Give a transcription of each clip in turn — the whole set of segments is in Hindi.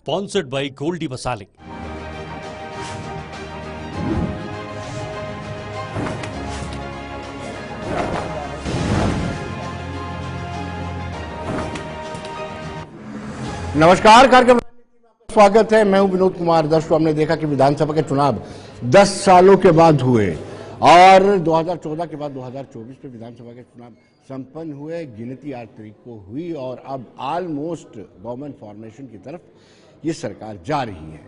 Sponsored by Goldie Masale. नमस्कार, कार्यक्रम स्वागत है। मैं हूं विनोद कुमार। दर्शकों, हमने देखा कि विधानसभा के चुनाव 10 सालों के बाद हुए और 2014 के बाद 2024 में विधानसभा के चुनाव संपन्न हुए। गिनती 8 तारीख को हुई और अब ऑलमोस्ट गवर्नमेंट फॉर्मेशन की तरफ ये सरकार जा रही है।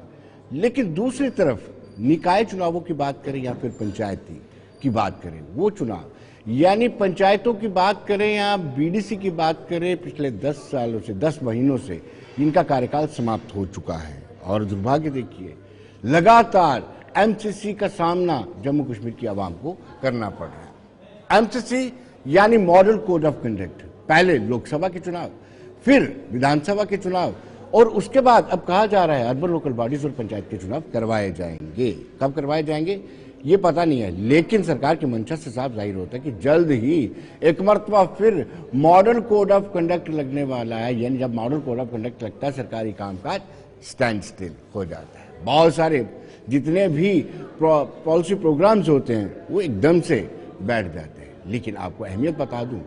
लेकिन दूसरी तरफ निकाय चुनावों की बात करें या फिर पंचायती की बात करें, वो चुनाव यानी पंचायतों की बात करें या बीडीसी की बात करें, पिछले 10 सालों से 10 महीनों से इनका कार्यकाल समाप्त हो चुका है। और दुर्भाग्य देखिए, लगातार एमसीसी का सामना जम्मू कश्मीर की आवाम को करना पड़ रहा है। एमसीसी यानी मॉडल कोड ऑफ कंडक्ट, पहले लोकसभा के चुनाव, फिर विधानसभा के चुनाव और उसके बाद अब कहा जा रहा है अर्बन लोकल बॉडीज और पंचायत के चुनाव करवाए जाएंगे। कब करवाए जाएंगे ये पता नहीं है, लेकिन सरकार की मंशा से साफ जाहिर होता है कि जल्द ही एक मर्तबा फिर मॉडल कोड ऑफ कंडक्ट लगने वाला है। यानी जब मॉडल कोड ऑफ कंडक्ट लगता है, सरकारी कामकाज स्टैंड स्टिल हो जाता है। बहुत सारे जितने भी पॉलिसी प्रोग्राम्स होते हैं वो एकदम से बैठ जाते हैं। लेकिन आपको अहमियत बता दूं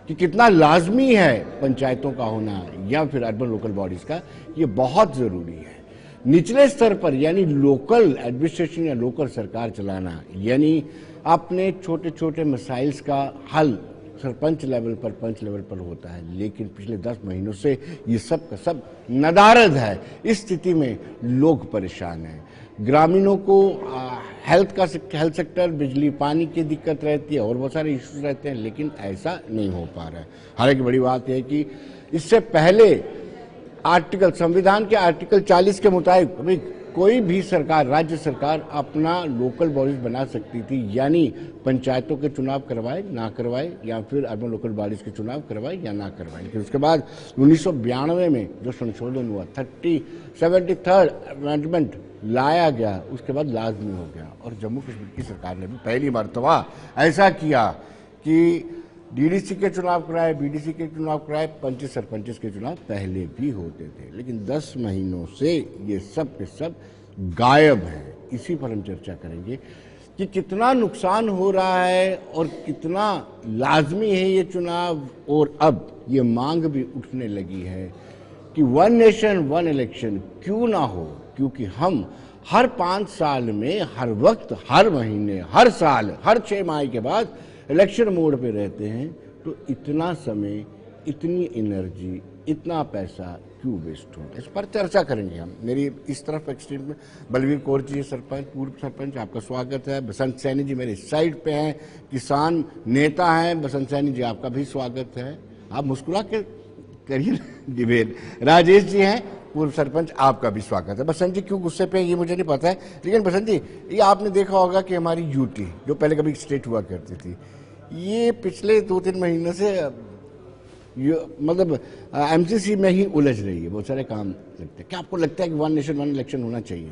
कि कितना लाजमी है पंचायतों का होना या फिर अर्बन लोकल बॉडीज का, ये बहुत जरूरी है। निचले स्तर पर यानी लोकल एडमिनिस्ट्रेशन या लोकल सरकार चलाना, यानी अपने छोटे छोटे मसाइल्स का हल सरपंच लेवल पर, पंच लेवल पर होता है। लेकिन पिछले 10 महीनों से ये सब का सब नदारद है। इस स्थिति में लोग परेशान हैं। ग्रामीणों को हेल्थ सेक्टर, बिजली पानी की दिक्कत रहती है और बहुत सारे इश्यूज रहते हैं, लेकिन ऐसा नहीं हो पा रहा है। हालांकि बड़ी बात यह है कि इससे पहले संविधान के आर्टिकल 40 के मुताबिक अभी कोई भी सरकार, राज्य सरकार अपना लोकल बॉडीज बना सकती थी, यानी पंचायतों के चुनाव करवाए ना करवाए या फिर अर्बन लोकल बॉडीज के चुनाव करवाए या ना करवाए। लेकिन उसके बाद 1992 में जो संशोधन हुआ, 73rd अमेंडमेंट लाया गया, उसके बाद लाजमी हो गया। और जम्मू कश्मीर की सरकार ने भी पहली मर्तबा ऐसा किया कि डीडीसी के चुनाव कराए, बीडीसी के चुनाव कराए, पंच सरपंच के चुनाव पहले भी होते थे। लेकिन 10 महीनों से ये सब के सब गायब है। इसी पर हम चर्चा करेंगे कि कितना नुकसान हो रहा है और कितना लाजमी है ये चुनाव। और अब ये मांग भी उठने लगी है कि 1 नेशन 1 इलेक्शन क्यों ना हो, क्योंकि हम हर 5 साल में, हर वक्त, हर महीने, हर साल, हर 6 माह के बाद इलेक्शन मोड पे रहते हैं। तो इतना समय, इतनी एनर्जी, इतना पैसा क्यों वेस्ट होता है, इस पर चर्चा करेंगे हम। मेरी इस तरफ एक्सट्रीम में बलवीर कौर जी सरपंच, पूर्व सरपंच, आपका स्वागत है। बसंत सैनी जी मेरे साइड पे हैं, किसान नेता हैं। बसंत सैनी जी आपका भी स्वागत है। आप मुस्कुरा के करिए डिबेट। राजेश जी हैं, पूर्व सरपंच, आपका भी स्वागत है। बसंत जी क्यों गुस्से पे ये मुझे नहीं पता है, लेकिन बसंत जी ये आपने देखा होगा कि हमारी यूटी जो पहले कभी स्टेट हुआ करती थी, ये पिछले 2-3 महीनों से मतलब एमसीसी में ही उलझ रही है। बहुत सारे काम लगते हैं। क्या आपको लगता है कि 1 नेशन 1 इलेक्शन होना चाहिए?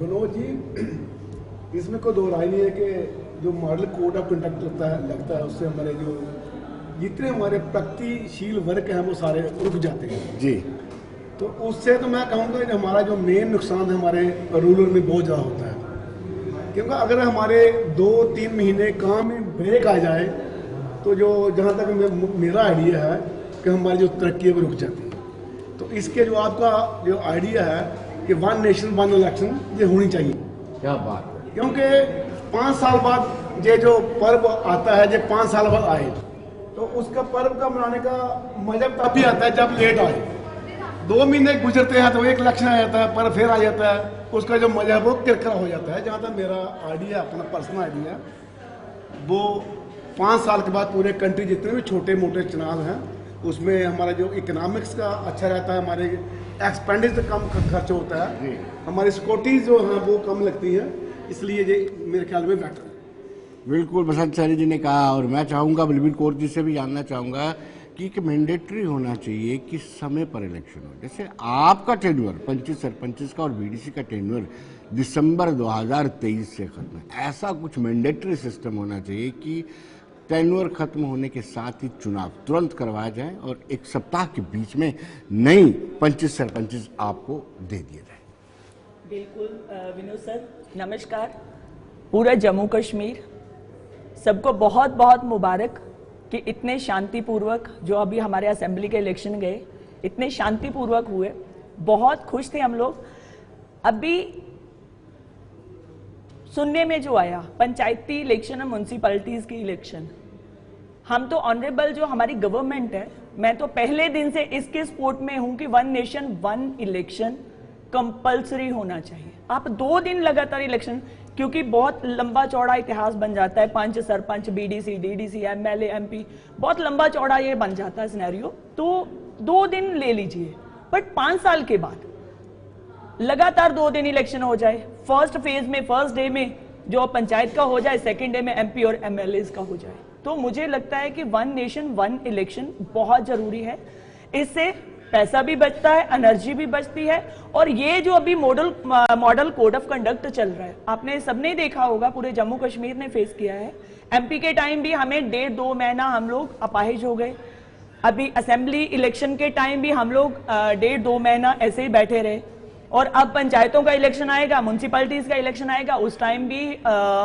विनोद जी, इसमें कोई दो राय नहीं है कि जो मॉडल कोड ऑफ कंडक्ट लगता है उससे हमारे जो जितने हमारे प्रगतिशील वर्ग हैं वो सारे रुक जाते हैं जी। तो उससे तो मैं कहूँगा कि हमारा जो मेन नुकसान है हमारे रूरल में बहुत ज़्यादा होता है। क्योंकि अगर हमारे 2-3 महीने काम में ब्रेक आ जाए तो जो जहाँ तक मेरा आइडिया है कि हमारी जो तरक्की है वो रुक जाती है। तो इसके जो आपका जो आइडिया है कि 1 नेशन 1 इलेक्शन ये होनी चाहिए। क्या बात है। क्योंकि 5 साल बाद ये जो पर्व आता है, ये 5 साल बाद आए, तो उसका पर्व का मनाने का मजा तब भी आता है जब लेट आए। 2 महीने गुजरते हैं तो एक इलेक्शन आ जाता है, पर फिर आ जाता है, उसका जो मजा है वो किरकिरा हो जाता है। जहाँ तक मेरा आइडिया, अपना पर्सनल आइडिया, वो 5 साल के बाद पूरे कंट्री जितने भी छोटे मोटे चुनाव हैं उसमें हमारा जो इकोनॉमिक्स का अच्छा रहता है, हमारे एक्सपेंडिचर कम खर्च होता है, हमारी सिक्योरिटी जो है वो कम लगती है, इसलिए ये मेरे ख्याल में बेटर है। बिल्कुल बसंत सैनी जी ने कहा और मैं चाहूँगा बलवीर कौर जी से भी जानना चाहूँगा कि एक मैंडेटरी होना चाहिए कि समय पर इलेक्शन हो। जैसे आपका टेन्योर 25 सरपंच का और बीडीसी का टेन्योर दिसंबर 2023 से खत्म है, ऐसा कुछ मैंडेटरी सिस्टम होना चाहिए कि टेन्योर खत्म होने के साथ ही चुनाव तुरंत करवाया जाए और एक सप्ताह के बीच में नई 25 सरपंच आपको दे दिए जाए। बिल्कुल विनोद सर, नमस्कार। पूरा जम्मू कश्मीर सबको बहुत बहुत मुबारक कि इतने शांतिपूर्वक जो अभी हमारे असेंबली के इलेक्शन गए इतने शांतिपूर्वक हुए। बहुत खुश थे हम लोग। अभी सुनने में जो आया पंचायती इलेक्शन और म्यूनसिपैलिटीज की इलेक्शन, हम तो ऑनरेबल जो हमारी गवर्नमेंट है, मैं तो पहले दिन से इसके सपोर्ट में हूं कि 1 नेशन 1 इलेक्शन कंपलसरी होना चाहिए। आप 2 दिन लगातार इलेक्शन, क्योंकि बहुत लंबा चौड़ा इतिहास बन जाता है, 5 sarpanch, BDC, DDC, MLA, MP, बहुत लंबा चौड़ा ये बन जाता है सिनेरियो। तो 2 दिन ले लीजिए, बट 5 साल के बाद लगातार 2 दिन इलेक्शन हो जाए। फर्स्ट फेज में फर्स्ट डे में जो पंचायत का हो जाए, सेकंड डे में एमपी और एमएलए का हो जाए। तो मुझे लगता है कि 1 नेशन 1 इलेक्शन बहुत जरूरी है। इससे पैसा भी बचता है, एनर्जी भी बचती है। और ये जो अभी मॉडल कोड ऑफ कंडक्ट चल रहा है, आपने सबने देखा होगा, पूरे जम्मू कश्मीर ने फेस किया है। एमपी के टाइम भी हमें 1.5-2 महीना हम लोग अपाहिज हो गए। अभी असेंबली इलेक्शन के टाइम भी हम लोग 1.5-2 महीना ऐसे ही बैठे रहे। और अब पंचायतों का इलेक्शन आएगा, म्यूनसिपैलिटीज का इलेक्शन आएगा, उस टाइम भी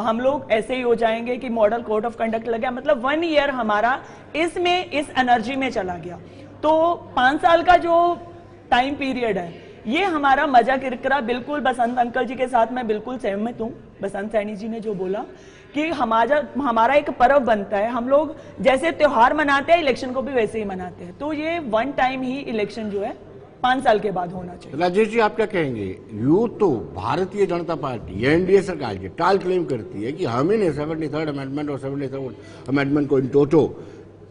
हम लोग ऐसे ही हो जाएंगे कि मॉडल कोड ऑफ कंडक्ट लग गया। मतलब 1 ईयर हमारा इसमें इस एनर्जी में चला गया। तो 5 साल का जो टाइम पीरियड है, ये हमारा मजा किरकिरा। बिल्कुल बसंत अंकल जी के साथ मैं बिल्कुल सहमत हूँ। बसंत सैनी जी ने जो बोला कि हमारा एक पर्व बनता है, हम लोग जैसे त्योहार मनाते हैं इलेक्शन को भी वैसे ही मनाते हैं। तो ये 1 टाइम ही इलेक्शन जो है 5 साल के बाद होना चाहिए। राजेश जी, आप क्या कहेंगे? यूं तो भारतीय जनता पार्टी एनडीए सरकार की टाल क्लेम करती है कि हम ही ने 73rd अमेंडमेंट और 73rd अमेंडमेंट को इन टोटो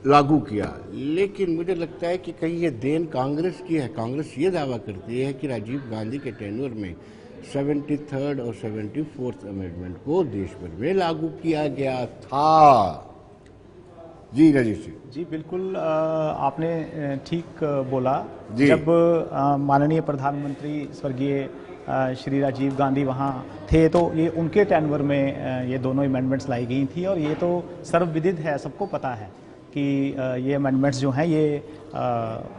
लागू किया, लेकिन मुझे लगता है कि कहीं ये देन कांग्रेस की है। कांग्रेस ये दावा करती है कि राजीव गांधी के टेन्योर में 73rd और 74th अमेंडमेंट को देश भर में लागू किया गया था। जी राजेश जी, बिल्कुल आपने ठीक बोला। जी। जब माननीय प्रधानमंत्री स्वर्गीय श्री राजीव गांधी वहाँ थे, तो ये उनके टेन्योर में ये दोनों अमेंडमेंट्स लाई गई थी। और ये तो सर्वविदित है, सबको पता है कि ये अमेंडमेंट्स जो हैं ये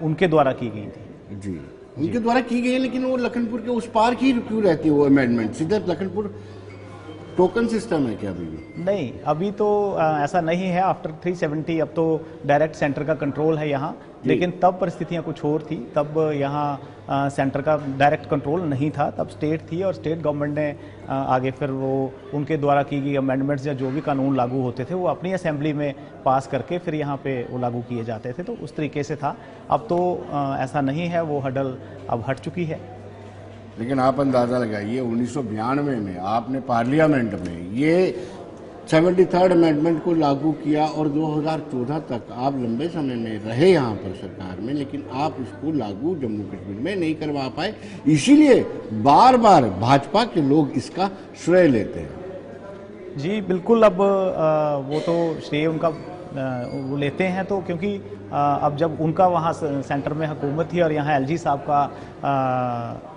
उनके द्वारा की गई थी। जी, उनके द्वारा की गई है, लेकिन वो लखनपुर के उस पार की क्यों रहती है वो अमेंडमेंट? सीधा लखनपुर टोकन सिस्टम है क्या अभी भी? नहीं, अभी तो ऐसा नहीं है। आफ्टर 370 अब तो डायरेक्ट सेंटर का कंट्रोल है यहाँ। लेकिन तब परिस्थितियाँ कुछ और थी। तब यहाँ सेंटर का डायरेक्ट कंट्रोल नहीं था, तब स्टेट थी। और स्टेट गवर्नमेंट ने आगे फिर वो उनके द्वारा की गई अमेंडमेंट्स या जो भी कानून लागू होते थे वो अपनी असेंबली में पास करके फिर यहाँ पे वो लागू किए जाते थे। तो उस तरीके से था। अब तो ऐसा नहीं है, वो हडल अब हट चुकी है। लेकिन आप अंदाजा लगाइए, 1992 में आपने पार्लियामेंट में ये 73rd अमेंडमेंट को लागू किया और 2014 तक आप लंबे समय में रहे यहाँ पर सरकार में, लेकिन आप इसको लागू जम्मू कश्मीर में नहीं करवा पाए। इसीलिए बार बार भाजपा के लोग इसका श्रेय लेते हैं। जी बिल्कुल। अब वो तो श्रेय उनका वो लेते हैं, तो क्योंकि अब जब उनका वहाँ सेंटर में हुकूमत थी और यहाँ एलजी साहब का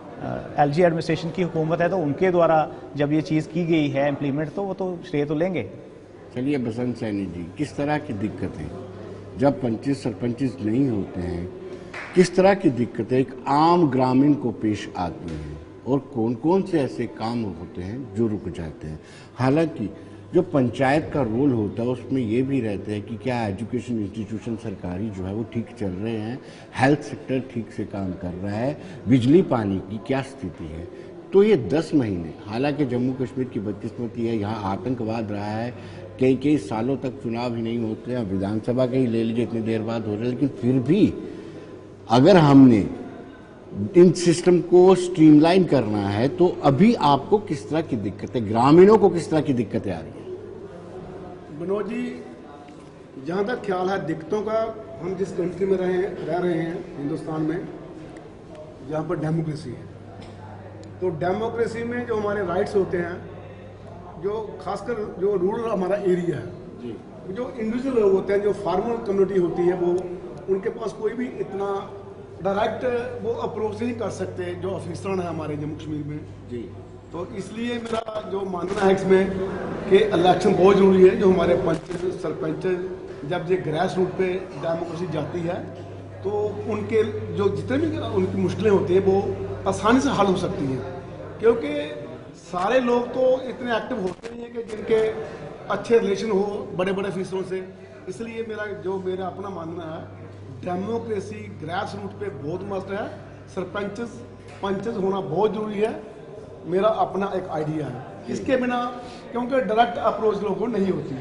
एलजी एडमिनिस्ट्रेशन की हुकूमत है, तो उनके द्वारा जब ये चीज़ की गई है इम्प्लीमेंट, तो वो तो श्रेय तो लेंगे। चलिए बसंत सैनी जी, किस तरह की दिक्कतें जब 25 सरपंच नहीं होते हैं, किस तरह की दिक्कतें एक आम ग्रामीण को पेश आती हैं और कौन कौन से ऐसे काम होते हैं जो रुक जाते हैं? हालांकि जो पंचायत का रोल होता है उसमें ये भी रहता है कि क्या एजुकेशन इंस्टीट्यूशन सरकारी जो है वो ठीक चल रहे हैं, हेल्थ सेक्टर ठीक से काम कर रहा है, बिजली पानी की क्या स्थिति है। तो ये 10 महीने, हालांकि जम्मू कश्मीर की बदकिस्मती है, यहाँ आतंकवाद रहा है, कई सालों तक चुनाव ही नहीं होते हैं, विधानसभा के ही ले लीजिए इतनी देर बाद हो रहे हैं, लेकिन फिर भी अगर हमने इन सिस्टम को स्ट्रीमलाइन करना है तो अभी आपको किस तरह की दिक्कतें, ग्रामीणों को किस तरह की दिक्कतें आ रही हैं? विनोद जी, जहाँ तक ख्याल है दिक्कतों का, हम जिस कंट्री में रह रहे हैं हिंदुस्तान में, जहाँ पर डेमोक्रेसी है, तो डेमोक्रेसी में जो हमारे राइट्स होते हैं, जो खासकर जो रूरल हमारा एरिया है, जो इंडिविजुअल लोग होते हैं, जो फार्मर कम्युनिटी होती है, वो उनके पास कोई भी इतना डायरेक्ट वो अप्रोच नहीं कर सकते जो ऑफिसर हैं हमारे जम्मू कश्मीर में। जी। तो इसलिए मेरा जो मानना है इसमें कि इलेक्शन बहुत ज़रूरी है। जो हमारे पंच सरपंच जब ये ग्रास रूट पे डेमोक्रेसी जाती है तो उनके जो जितने भी उनकी मुश्किलें होती हैं वो आसानी से हल हो सकती हैं, क्योंकि सारे लोग तो इतने एक्टिव होते नहीं हैं कि जिनके अच्छे रिलेशन हो बड़े बड़े ऑफिसरों से। इसलिए मेरा अपना मानना है डेमोक्रेसी ग्रास रूट पे बहुत मस्त है, सरपंचेस पंचेस होना बहुत जरूरी है। मेरा अपना एक आइडिया है, इसके बिना क्योंकि डायरेक्ट अप्रोच लोगों को नहीं होती,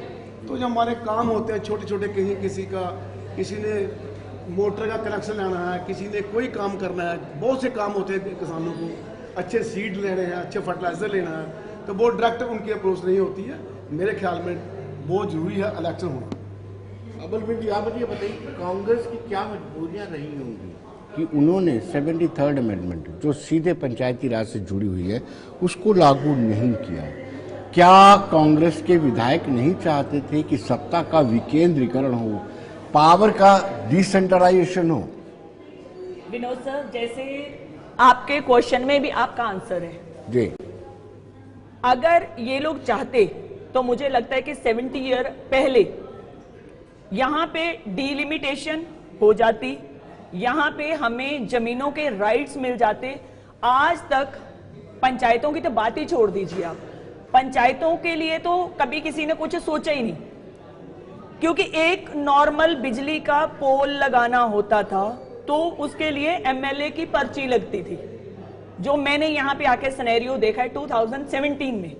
तो जो हमारे काम होते हैं छोटे छोटे, किसी ने मोटर का कनेक्शन लाना है, किसी ने कोई काम करना है, बहुत से काम होते हैं किसानों को, अच्छे सीड लेने हैं, अच्छे फर्टिलाइजर लेना है, तो वो डायरेक्ट उनकी अप्रोच नहीं होती है। मेरे ख्याल में बहुत जरूरी है इलेक्शन होना। अबल जी आप बताइए कांग्रेस की क्या मजबूरियां रही होंगी कि उन्होंने 73rd अमेंडमेंट जो सीधे पंचायती राज से जुड़ी हुई है उसको लागू नहीं किया? क्या कांग्रेस के विधायक नहीं चाहते थे कि सत्ता का विकेंद्रीकरण हो, पावर का डिसेंट्रलाइजेशन हो? विनोद सर, जैसे आपके क्वेश्चन में भी आपका आंसर है जी। अगर ये लोग चाहते तो मुझे लगता है कि 70 ईयर पहले यहां पे डिलिमिटेशन हो जाती, यहां पे हमें जमीनों के राइट्स मिल जाते। आज तक पंचायतों की तो बात ही छोड़ दीजिए आप, पंचायतों के लिए तो कभी किसी ने कुछ सोचा ही नहीं, क्योंकि एक नॉर्मल बिजली का पोल लगाना होता था तो उसके लिए एमएलए की पर्ची लगती थी। जो मैंने यहां पे आके सिनेरियो देखा है 2017 में,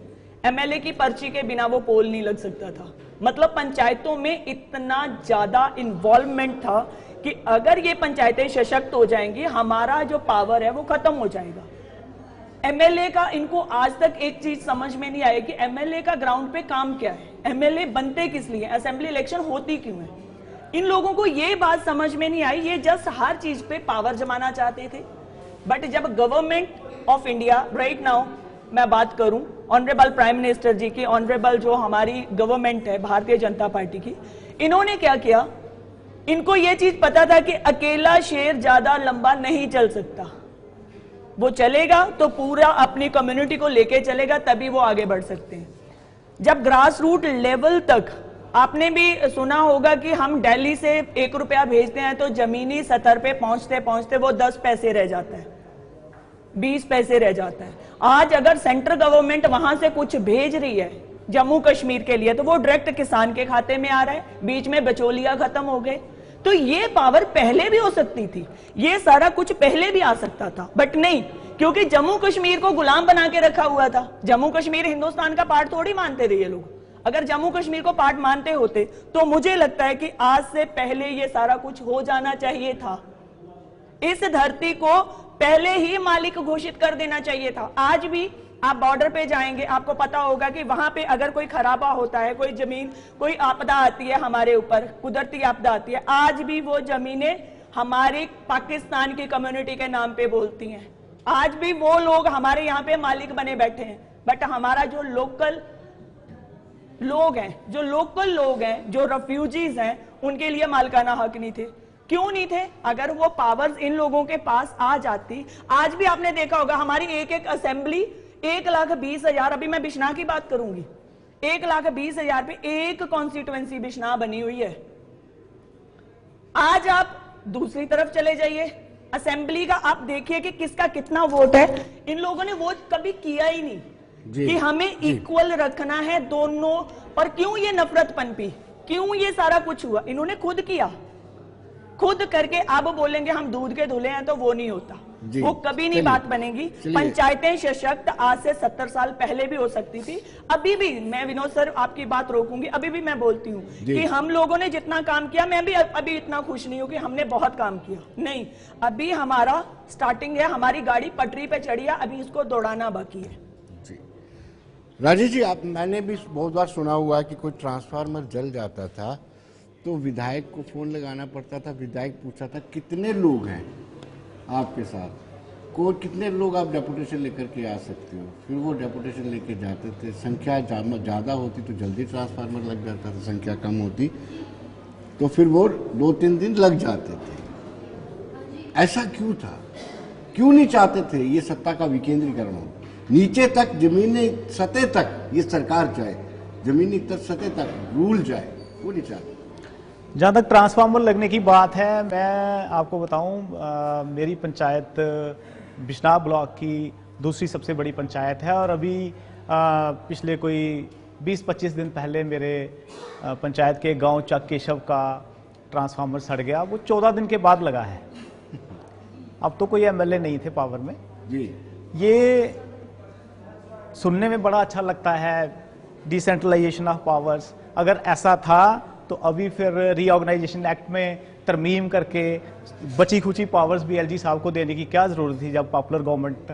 एमएलए की पर्ची के बिना वो पोल नहीं लग सकता था। मतलब पंचायतों में इतना ज्यादा इन्वॉल्वमेंट था कि अगर ये पंचायतें सशक्त हो जाएंगी, हमारा जो पावर है वो खत्म हो जाएगा। एमएलए का इनको आज तक एक चीज समझ में नहीं आई कि एमएलए का ग्राउंड पे काम क्या है, एमएलए बनते किस लिए, असेंबली इलेक्शन होती क्यों है। इन लोगों को ये बात समझ में नहीं आई, ये जस्ट हर चीज पे पावर जमाना चाहते थे। बट जब government of India right now मैं बात करूं, ऑनरेबल प्राइम मिनिस्टर जी की, ऑनरेबल जो हमारी गवर्नमेंट है भारतीय जनता पार्टी की, इन्होंने क्या किया, इनको ये चीज पता था कि अकेला शेर ज्यादा लंबा नहीं चल सकता, वो चलेगा तो पूरा अपनी कम्युनिटी को लेके चलेगा, तभी वो आगे बढ़ सकते हैं। जब ग्रास रूट लेवल तक, आपने भी सुना होगा कि हम दिल्ली से 1 रुपया भेजते हैं तो जमीनी स्तर पे पहुंचते पहुंचते वो 10 पैसे रह जाता है, 20 पैसे रह जाता है। आज अगर सेंट्रल गवर्नमेंट वहां से कुछ भेज रही है जम्मू कश्मीर के लिए तो वो डायरेक्ट किसान के खाते में आ रहा है, बीच में बिचौलिया खत्म हो गए। तो ये पावर पहले भी हो सकती थी, ये सारा कुछ पहले भी आ सकता था, बट नहीं, क्योंकि जम्मू कश्मीर को गुलाम बना के रखा हुआ था। जम्मू कश्मीर हिंदुस्तान का पार्ट थोड़ी मानते थे ये लोग। अगर जम्मू कश्मीर को पार्ट मानते होते तो मुझे लगता है कि आज से पहले ये सारा कुछ हो जाना चाहिए था। इस धरती को पहले ही मालिक घोषित कर देना चाहिए था। आज भी आप बॉर्डर पे जाएंगे, आपको पता होगा कि वहां पे अगर कोई खराबा होता है, कोई जमीन, कोई आपदा आती है हमारे ऊपर, कुदरती आपदा आती है, आज भी वो जमीनें हमारी पाकिस्तान की कम्युनिटी के नाम पे बोलती हैं। आज भी वो लोग हमारे यहाँ पे मालिक बने बैठे हैं। बट हमारा जो लोकल लोग हैं, जो रेफ्यूजीज हैं, उनके लिए मालिकाना हक नहीं थे। क्यों नहीं थे? अगर वो पावर्स इन लोगों के पास आ जाती, आज भी आपने देखा होगा हमारी एक एक असेंबली 1,20,000, अभी मैं बिश्नाह की बात करूंगी, 1,20,000 पे एक कॉन्स्टिट्यूएंसी बिश्नाह बनी हुई है। आज आप दूसरी तरफ चले जाइए, असेंबली का आप देखिए कि किसका कितना वोट है। इन लोगों ने वोट कभी किया ही नहीं कि हमें इक्वल रखना है दोनों। पर क्यों ये नफरत पनपी, क्यों ये सारा कुछ हुआ? इन्होंने खुद किया, खुद करके अब बोलेंगे हम दूध के धुले हैं तो वो नहीं होता, वो कभी नहीं बात बनेगी। पंचायतें सशक्त आज से 70 साल पहले भी हो सकती थी। अभी भी मैं विनोद सर आपकी बात रोकूंगी, अभी भी मैं बोलती हूँ कि हम लोगों ने जितना काम किया, मैं भी अभी इतना खुश नहीं हूं कि हमने बहुत काम किया, नहीं, अभी हमारा स्टार्टिंग है, हमारी गाड़ी पटरी पे चढ़ी है, अभी इसको दौड़ाना बाकी है। राजेश जी, मैंने भी बहुत बार सुना हुआ है कि कोई ट्रांसफार्मर जल जाता था तो विधायक को फोन लगाना पड़ता था, विधायक पूछा था कितने लोग हैं आपके साथ, कितने लोग आप डेपुटेशन लेकर के आ सकते हो, फिर वो डेपुटेशन लेके जाते थे। संख्या ज़्यादा होती तो जल्दी ट्रांसफार्मर लग जाता था, संख्या कम होती तो फिर वो 2-3 दिन लग जाते थे। ऐसा क्यों था? क्यों नहीं चाहते थे ये सत्ता का विकेंद्रीकरण हो? नीचे तक, जमीनी सतह तक ये सरकार चाहे, जमीनी सतह तक रूल जाए, वो नहीं चाहते। जहाँ तक ट्रांसफार्मर लगने की बात है, मैं आपको बताऊं, मेरी पंचायत बिश्नाह ब्लॉक की दूसरी सबसे बड़ी पंचायत है और अभी पिछले कोई 20-25 दिन पहले मेरे पंचायत के गांव चक केशव का ट्रांसफार्मर सड़ गया। वो 14 दिन के बाद लगा है। अब तो कोई एमएलए नहीं थे पावर में जी। ये सुनने में बड़ा अच्छा लगता है, डिसेंट्रलाइजेशन ऑफ पावर्स। अगर ऐसा था तो अभी फिर रीऑर्गेनाइजेशन एक्ट में तरमीम करके बची खुची पावर्स भी एलजी साहब को देने की क्या ज़रूरत थी, जब पॉपुलर गवर्नमेंट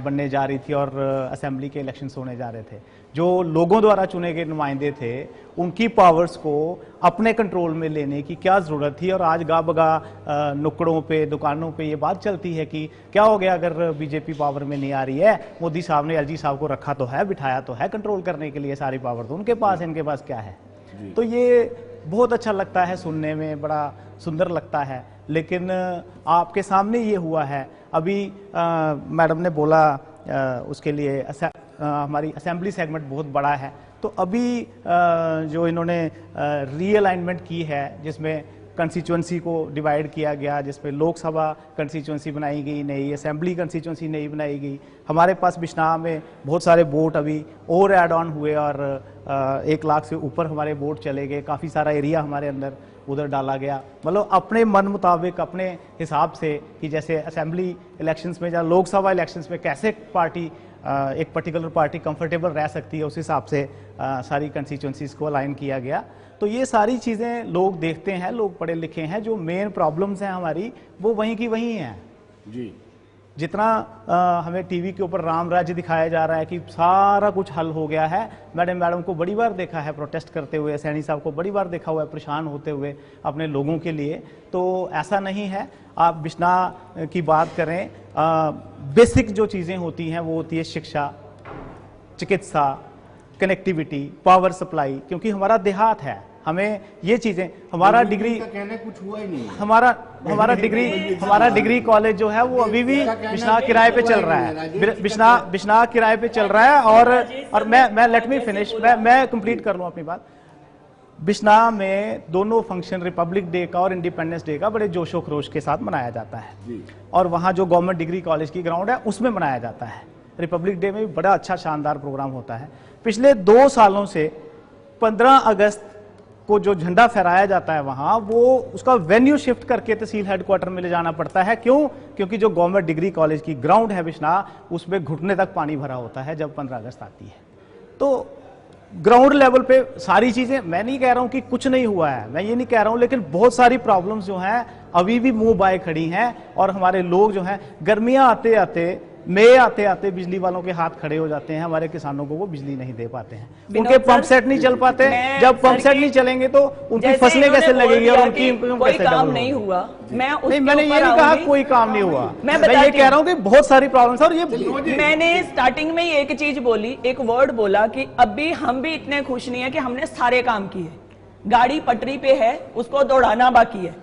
बनने जा रही थी और असेंबली के इलेक्शंस होने जा रहे थे। जो लोगों द्वारा चुने गए नुमाइंदे थे, उनकी पावर्स को अपने कंट्रोल में लेने की क्या ज़रूरत थी। और आज गा बगा नुक्कड़ों पे, दुकानों पे ये बात चलती है कि क्या हो गया अगर बीजेपी पावर में नहीं आ रही है। मोदी साहब ने एलजी साहब को रखा तो है, बिठाया तो है कंट्रोल करने के लिए, सारी पावर तो उनके पास है, इनके पास क्या है। तो ये बहुत अच्छा लगता है सुनने में, बड़ा सुंदर लगता है। लेकिन आपके सामने ये हुआ है। अभी मैडम ने बोला उसके लिए हमारी असेंबली सेगमेंट बहुत बड़ा है, तो अभी जो इन्होंने रीअलाइनमेंट की है, जिसमें कंस्टिट्यूंसी को डिवाइड किया गया, जिसमें लोकसभा कंस्टिट्यूंसी बनाई गई नई, असेंबली कंस्टिट्यूंसी नई बनाई गई। हमारे पास बिश्नाह में बहुत सारे वोट अभी और ऐड ऑन हुए और 1 लाख से ऊपर हमारे वोट चले गए। काफ़ी सारा एरिया हमारे अंदर उधर डाला गया, मतलब अपने मन मुताबिक, अपने हिसाब से, कि जैसे असेंबली इलेक्शंस में या लोकसभा इलेक्शंस में कैसे पार्टी एक पर्टिकुलर पार्टी कंफर्टेबल रह सकती है, उस हिसाब से सारी कंस्टिट्यूंसीज को अलाइन किया गया। तो ये सारी चीज़ें लोग देखते हैं, लोग पढ़े लिखे हैं। जो मेन प्रॉब्लम्स हैं हमारी, वो वहीं की वहीं हैं जी। जितना हमें टीवी के ऊपर राम राज्य दिखाया जा रहा है कि सारा कुछ हल हो गया है। मैडम को बड़ी बार देखा है प्रोटेस्ट करते हुए, सैनी साहब को बड़ी बार देखा हुआ है परेशान होते हुए अपने लोगों के लिए। तो ऐसा नहीं है। आप बिश्नाह की बात करें, बेसिक जो चीज़ें होती हैं वो होती है शिक्षा, चिकित्सा, कनेक्टिविटी, पावर सप्लाई, क्योंकि हमारा देहात है। हमें ये चीज़ें, हमारा डिग्री का कहना कुछ हुआ ही नहीं। हमारा डिग्री कॉलेज जो है वो अभी भी बिश्नाह किराए पे चल रहा है। बिश्नाह किराए पे चल रहा है। और मैं लेट मी फिनिश, मैं कंप्लीट कर लूँ अपनी बात। बिश्नाह में दोनों फंक्शन, रिपब्लिक डे का और इंडिपेंडेंस डे का, बड़े जोशो खरोश के साथ मनाया जाता है। और वहाँ जो गवर्नमेंट डिग्री कॉलेज की ग्राउंड है उसमें मनाया जाता है। रिपब्लिक डे में भी बड़ा अच्छा शानदार प्रोग्राम होता है। पिछले 2 सालों से 15 अगस्त को जो झंडा फहराया जाता है वहां, वो उसका वेन्यू शिफ्ट करके तहसील हेडक्वार्टर में ले जाना पड़ता है। क्यों? क्योंकि जो गवर्नमेंट डिग्री कॉलेज की ग्राउंड है बिश्नाह, उसमें घुटने तक पानी भरा होता है जब 15 अगस्त आती है। तो ग्राउंड लेवल पे सारी चीजें, मैं नहीं कह रहा हूं कि कुछ नहीं हुआ है, मैं ये नहीं कह रहा हूं, लेकिन बहुत सारी प्रॉब्लम्स जो हैं अभी भी मुंह बाए खड़ी हैं। और हमारे लोग जो हैं, गर्मियां आते आते, मई आते आते बिजली वालों के हाथ खड़े हो जाते हैं। हमारे किसानों को वो बिजली नहीं दे पाते हैं, उनके पंप सेट नहीं चल पाते। जब पंप सेट नहीं चलेंगे तो उनकी फसलें कैसे लगेगी और उनकी इनकम कैसे डबल होगी? नहीं हुआ। मैंने ये नहीं कहा कोई काम नहीं हुआ, मैं ये कह रहा हूँ कि बहुत सारी प्रॉब्लम्स। और ये मैंने स्टार्टिंग में ही एक चीज बोली, एक वर्ड बोला कि अभी हम भी इतने खुश नहीं है कि हमने सारे काम किए। गाड़ी पटरी पे है, उसको दौड़ाना बाकी है।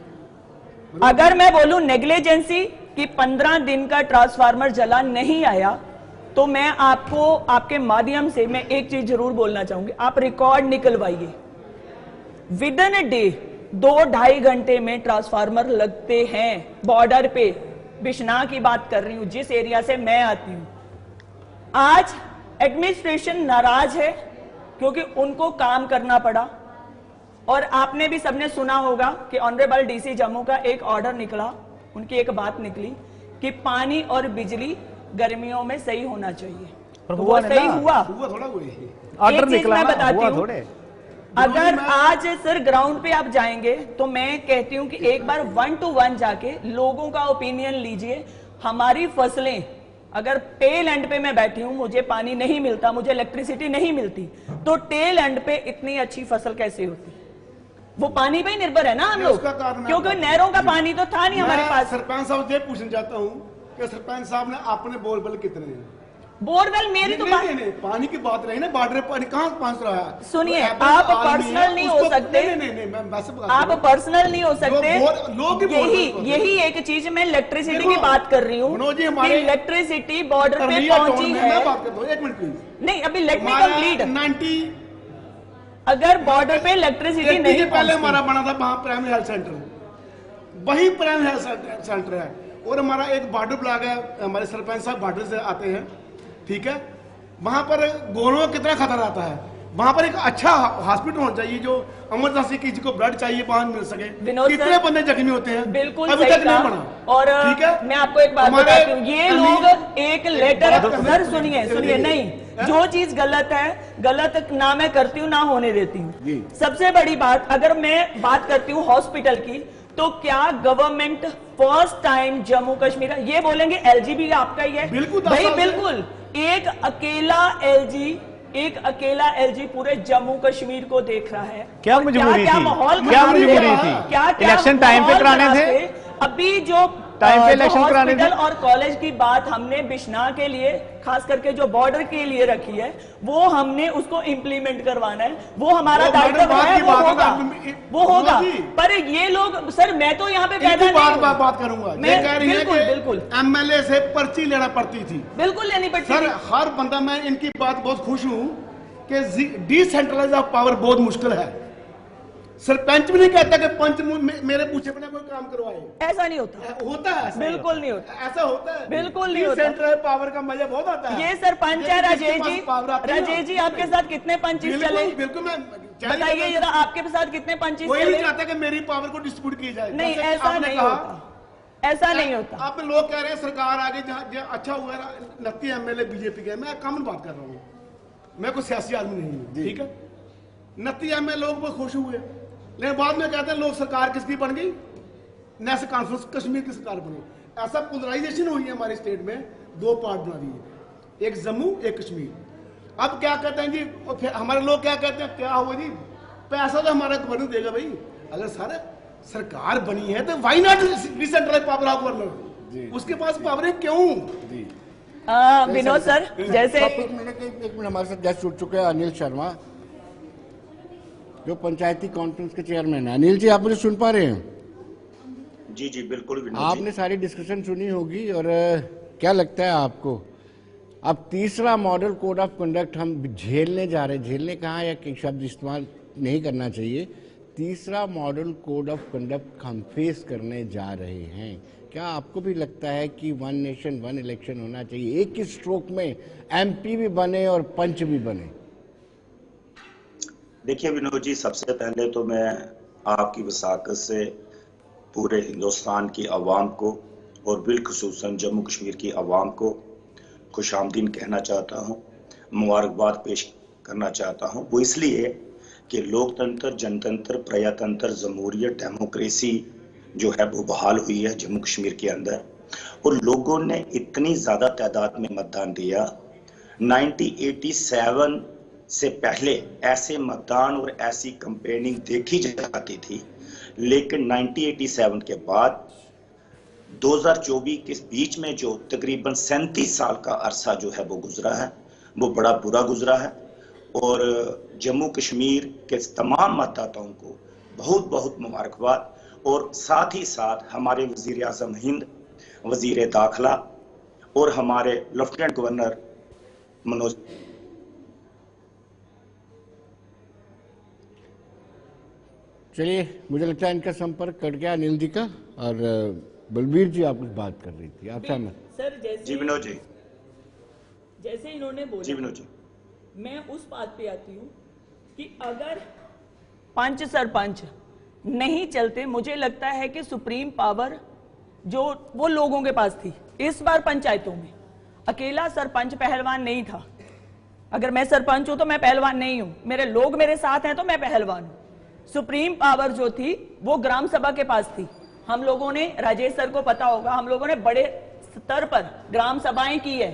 अगर मैं बोलूं नेग्लिजेंसी कि 15 दिन का ट्रांसफार्मर जला नहीं आया, तो मैं आपको आपके माध्यम से मैं एक चीज जरूर बोलना चाहूंगी। आप रिकॉर्ड निकलवाइए, विद इन अ डे 2-2.5 घंटे में ट्रांसफार्मर लगते हैं बॉर्डर पे। बिश्नाह की बात कर रही हूं, जिस एरिया से मैं आती हूं। आज एडमिनिस्ट्रेशन नाराज है क्योंकि उनको काम करना पड़ा। और आपने भी सबने सुना होगा कि ऑनरेबल डीसी जम्मू का एक ऑर्डर निकला, उनकी एक बात निकली कि पानी और बिजली गर्मियों में सही होना चाहिए। तो वो सही हुआ थोड़ा ऑर्डर निकला, मैं बताती हूँ। थोड़े अगर आज सर ग्राउंड पे आप जाएंगे तो मैं कहती हूँ कि एक बार 1 to 1 जाके लोगों का ओपिनियन लीजिए। हमारी फसलें, अगर टेल एंड पे मैं बैठी हूं, मुझे पानी नहीं मिलता, मुझे इलेक्ट्रिसिटी नहीं मिलती, तो टेल एंड पे इतनी अच्छी फसल कैसे होती? वो पानी पे ही निर्भर है ना हम लोग, क्योंकि नहरों का पानी तो था नहीं हमारे पास। सरपंच साहब से पूछना चाहता हूँ कि सरपंच साहब ने अपने बोलबल कितने हैं? बोरवेल मेरी तो बात नहीं, पानी की बात रही ना, बॉर्डर पानी कहाँ पहुंच रहा है? सुनिए, तो आप आदमी है, पर्सनल नहीं हो उसको- सकते। नहीं, मैं वैसे बात आप कर रहा हूं। पर्सनल नहीं हो सकते। लोग ही बोल रहे हैं। यही एक चीज मैं इलेक्ट्रिसिटी देखो, की बात कर रही हूँ मनोज जी, कि हमारे इलेक्ट्रिसिटी बॉर्डर पे तरनिया पहुंची टाउन में है। मैं बात करता हूँ, एक मिनट प्लीज। नहीं, अभी लेट मी हमारा कंप्लीट। 90 अगर बॉर्डर पे इलेक्ट्रिसिटी नहीं के पहले पहुंचती, हमारा बना था वहां प्राइमरी हेल्थ सेंटर, वही प्राइमरी हेल्थ सेंटर है। और हमारा एक बॉर्डर ब्लॉक है, हमारे सरपंच साहब बॉर्डर से आते हैं, ठीक है। वहां पर गोलों का कितना खतरा आता है। वहां पर एक अच्छा हॉस्पिटल होना चाहिए जो इमरजेंसी किसी को ब्लड चाहिए वहां मिल सके। विनोद कितने सर, बंदे जख्मी होते हैं, बिल्कुल अभी सही तक नहीं कहा। बना। और ठीक है, मैं आपको एक बात हमारे बताती हूँ, ये लोग एक लेटर, बात करने- सर सुनिए नहीं, जो चीज गलत है, गलत ना मैं करती हूँ ना होने देती जी। हूँ। सबसे बड़ी बात, अगर मैं बात करती हूँ हॉस्पिटल की, तो क्या government first time Jammu Kashmir, ये बोलेंगे एलजी भी आपका ही है? बिल्कुल, भाई 10 साल से। बिल्कुल, एक अकेला एलजी पूरे जम्मू कश्मीर को देख रहा है। क्या और मजबूरी क्या थी? माहौल क्या खराब मजबूरी है? थी? क्या इलेक्शन टाइम पे माहौल कराने खराब थे? अभी जो टाइम पे जो इलेक्शन कराने थे? हॉस्पिटल और कॉलेज की बात हमने बिश्ना के लिए, खास करके जो बॉर्डर के लिए रखी है, वो हमने उसको इंप्लीमेंट करवाना है। वो हमारा वो दायित्व बॉर्डर है, की वो बात होगा, है, वो होगा। जी। पर ये लोग, सर मैं तो यहाँ पे पैदा इनकी नहीं हूँ। बात करूंगा। मैं- ये कह रही है बिल्कुल, कि बिल्कुल। एमएलए से पर्ची लेना पड़ती थी। बिल्कुल लेनी पड़ती सर थी। हर बंदा, मैं इनकी बात बहुत खुश हूं कि डिसेंट्रलाइज ऑफ पावर बहुत मुश्किल है। सरपंच भी नहीं कहता कि पंच मेरे पूछे बिना कोई काम करवाए। ऐसा नहीं होता, होता है ऐसा। बिल्कुल नहीं होता, ऐसा होता है, बिल्कुल नहीं होता। डिसेंट्रलाइज पावर का मजा बहुत आता है। ये सरपंच है राजेश जी। पावर आती है ना। राजेश जी, आपके साथ कितने पंचिस बिल्कुल, चले? बिल्कुल। मैं बताइए जरा, आपके साथ कितने पंचिस कोई नहीं चले? चाहता कि मेरी पावर को डिस्प्यूट की जाए। नहीं, जैसे कि ऐसा आपने नहीं कहा, होता, ऐसा नहीं होता। आप लोग कह रहे हैं सरकार आगे जहाँ अच्छा हुआ है, 29 एमएलए बीजेपी के। मैं कॉमन बात कर रहा हूँ, मैं कोई सियासी आदमी नहीं हूँ, ठीक है। 29 एमएलए लोग बहुत खुश हुए, लेकिन बाद में कहते हैं लोग सरकार किसकी बन गई, नेशनल कॉन्फ्रेंस कश्मीर की सरकार बनी। ऐसा पोलराइजेशन हुई है हमारे स्टेट में, दो पार्ट बना दिए, एक जम्मू एक कश्मीर। अब क्या कहते हैं जी, और फिर हमारे लोग क्या कहते हैं, क्या हुआ जी, पैसा तो हमारा गवर्नर देगा भाई। अगर सारे सरकार बनी है तो why not decentralise power of governor, उसके पास पावर है क्यों? विनोद सर, जैसे एक मिनट हमारे साथ गेस्ट जुड़ चुके हैं अनिल शर्मा, जो पंचायती कॉन्फ्रेंस के चेयरमैन है। अनिल जी, आप मुझे सुन पा रहे हैं? जी जी बिल्कुल विनोद जी। आपने सारी डिस्कशन सुनी होगी, और क्या लगता है आपको अब तीसरा मॉडल कोड ऑफ कंडक्ट हम झेलने जा रहे हैं? झेलने कहाँ, या एक शब्द इस्तेमाल नहीं करना चाहिए, तीसरा मॉडल कोड ऑफ कंडक्ट हम फेस करने जा रहे हैं। क्या आपको भी लगता है कि वन नेशन वन इलेक्शन होना चाहिए, एक ही स्ट्रोक में एमपी भी बने और पंच भी बने? देखिए विनोद जी, सबसे पहले तो मैं आपकी वसाकत से पूरे हिंदुस्तान की आवाम को और बिलखुसूसन जम्मू कश्मीर की आवाम को खुशामदीन कहना चाहता हूँ, मुबारकबाद पेश करना चाहता हूँ। वो इसलिए कि लोकतंत्र, जनतंत्र, प्रजातंत्र, जमहूरियत, डेमोक्रेसी जो है वो बहाल हुई है जम्मू कश्मीर के अंदर, और लोगों ने इतनी ज़्यादा तादाद में मतदान दिया। 1987 से पहले ऐसे मतदान और ऐसी कंपेनिंग देखी जाती थी, लेकिन 1987 के बाद 2024 के बीच में जो तकरीबन 37 साल का अरसा जो है वो गुजरा है, वो बड़ा बुरा गुजरा है। और जम्मू कश्मीर के तमाम मतदाताओं को बहुत बहुत मुबारकबाद, और साथ ही साथ हमारे वज़ीर आज़म हिंद, वज़ीर दाखिला और हमारे लेफ्टिनेंट गवर्नर मनोज। चलिए, मुझे लगता है इनका संपर्क कट गया अनिल जी का। और बलबीर जी, आप कुछ बात कर रही थी, आप सहमत? सर जी विनोद जी। जैसे इन्होंने बोला, जी विनोद जी। मैं उस बात पे आती हूँ कि अगर पंच सरपंच नहीं चलते, मुझे लगता है कि सुप्रीम पावर जो वो लोगों के पास थी। इस बार पंचायतों में अकेला सरपंच पहलवान नहीं था। अगर मैं सरपंच हूं तो मैं पहलवान नहीं हूं, मेरे लोग मेरे साथ हैं तो मैं पहलवान हूं। सुप्रीम पावर जो थी वो ग्राम सभा के पास थी। हम लोगों ने, राजेश सर को पता होगा, हम लोगों ने बड़े स्तर पर ग्राम सभाएं की है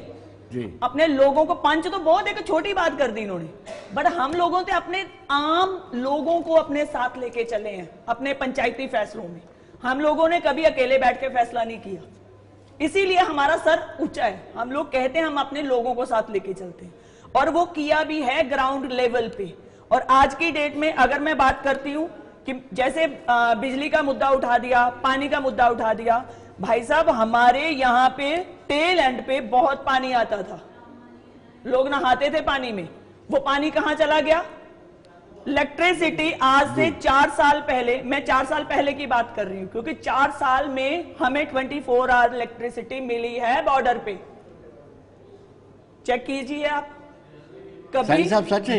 जी। अपने लोगों को। पंच तो बहुत एक छोटी बात कर दी इन्होंने, बट हम लोगों ने अपने आम लोगों को अपने साथ लेके चले हैं अपने पंचायती फैसलों में। हम लोगों ने कभी अकेले बैठ के फैसला नहीं किया। इसीलिए हमारा सर ऊंचा है। हम लोग कहते हैं हम अपने लोगों को साथ लेके चलते हैं, और वो किया भी है ग्राउंड लेवल पे। और आज की डेट में अगर मैं बात करती हूं कि जैसे बिजली का मुद्दा उठा दिया, पानी का मुद्दा उठा दिया, भाई साहब हमारे यहाँ पे टेल एंड पे बहुत पानी आता था, लोग नहाते थे पानी में, वो पानी कहां चला गया? इलेक्ट्रिसिटी आज से 4 साल पहले, मैं 4 साल पहले की बात कर रही हूं क्योंकि 4 साल में हमें 24 आवर इलेक्ट्रिसिटी मिली है बॉर्डर पे। चेक कीजिए आप, कभी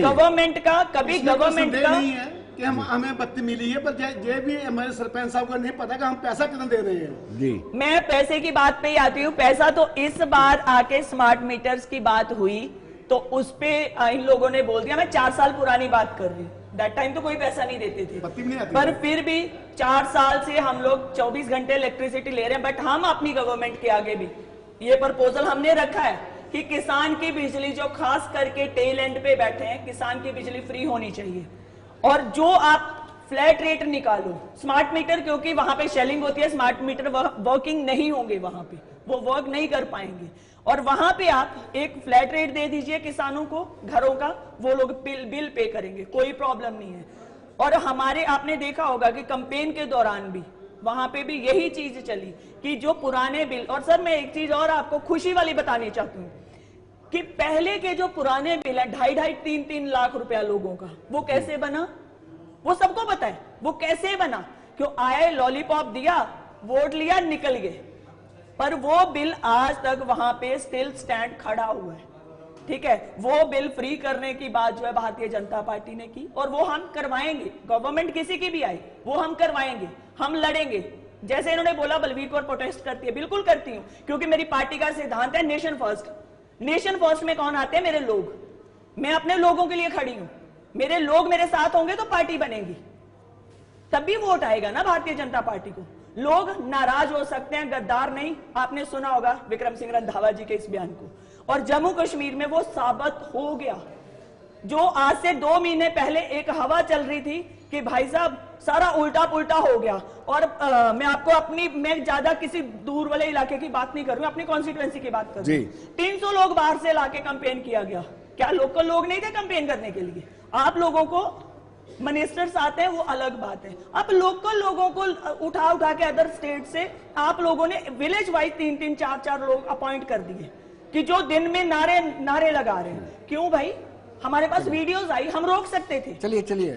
गवर्नमेंट का, कभी गवर्नमेंट का नहीं है कि हमें बत्ती मिली है, पर ये भी हमारे सरपंच साहब को नहीं पता कि हम पैसा कितना दे रहे हैं। जी, मैं पैसे की बात पे ही आती हूँ। पैसा तो इस बार आके स्मार्ट मीटर्स की बात हुई तो उस पे इन लोगों ने बोल दिया, मैं 4 साल पुरानी बात कर रही हूँ, दैट टाइम तो कोई पैसा नहीं देते थे, पर फिर भी 4 साल से हम लोग 24 घंटे इलेक्ट्रिसिटी ले रहे हैं। बट हम अपनी गवर्नमेंट के आगे भी ये प्रपोजल हमने रखा है कि किसान की बिजली, जो खास करके टेल एंड पे बैठे हैं, किसान की बिजली फ्री होनी चाहिए। और जो आप फ्लैट रेट निकालो, स्मार्ट मीटर, क्योंकि वहां पे शेलिंग होती है, स्मार्ट मीटर वर्किंग नहीं होंगे, वहां पे वो वर्क नहीं कर पाएंगे, और वहां पे आप एक फ्लैट रेट दे दीजिए किसानों को, घरों का, वो लोग बिल पे करेंगे, कोई प्रॉब्लम नहीं है। और हमारे, आपने देखा होगा कि कैंपेन के दौरान भी वहां पे भी यही चीज चली कि जो पुराने बिल, और सर मैं एक चीज और आपको खुशी वाली बतानी चाहती हूँ कि पहले के जो पुराने बिल है 2.5 3 लाख रुपया लोगों का, वो कैसे बना? वो सबको पता है वो कैसे बना। क्यों आए, लॉलीपॉप दिया, वोट लिया, निकल गए, पर वो बिल आज तक वहां पे स्टिल स्टैंड खड़ा हुआ है। ठीक है, वो बिल फ्री करने की बात जो है भारतीय जनता पार्टी ने की, और वो हम करवाएंगे। गवर्नमेंट किसी की भी आई वो हम करवाएंगे, हम लड़ेंगे। जैसे इन्होंने बोला बलवीर कौर प्रोटेस्ट करती है, बिल्कुल करती हूं, क्योंकि मेरी पार्टी का सिद्धांत है नेशन फर्स्ट। नेशन फर्स्ट में कौन आते हैं? मेरे लोग। मैं अपने लोगों के लिए खड़ी हूं, मेरे लोग मेरे साथ होंगे तो पार्टी बनेगी, तभी वोट आएगा ना भारतीय जनता पार्टी को। लोग नाराज हो सकते हैं, गद्दार नहीं। आपने सुना होगा विक्रम सिंह रंधावा जी के इस बयान को, और जम्मू कश्मीर में वो साबित हो गया। जो आज से 2 महीने पहले एक हवा चल रही थी कि भाई साहब सारा उल्टा पुल्टा हो गया। और मैं आपको अपनी, मैं ज्यादा किसी दूर वाले इलाके की बात नहीं कर रही हूं, अपनी कॉन्स्टिट्यूएंसी की बात कर रही हूं। 300 लोग बाहर से लाके कैंपेन किया गया। क्या लोकल लोग नहीं थे कैंपेन करने के लिए? आप लोगों को मिनिस्टर्स आते हैं, वो अलग बात है। अब लोकल लोगों को उठा उठा के अदर स्टेट से आप लोगों ने विलेज वाइज 3 4 लोग अपॉइंट कर दिए कि जो दिन में नारे लगा रहे हैं। क्यों भाई? हमारे पास वीडियोस आई, हम रोक सकते थे। चलिए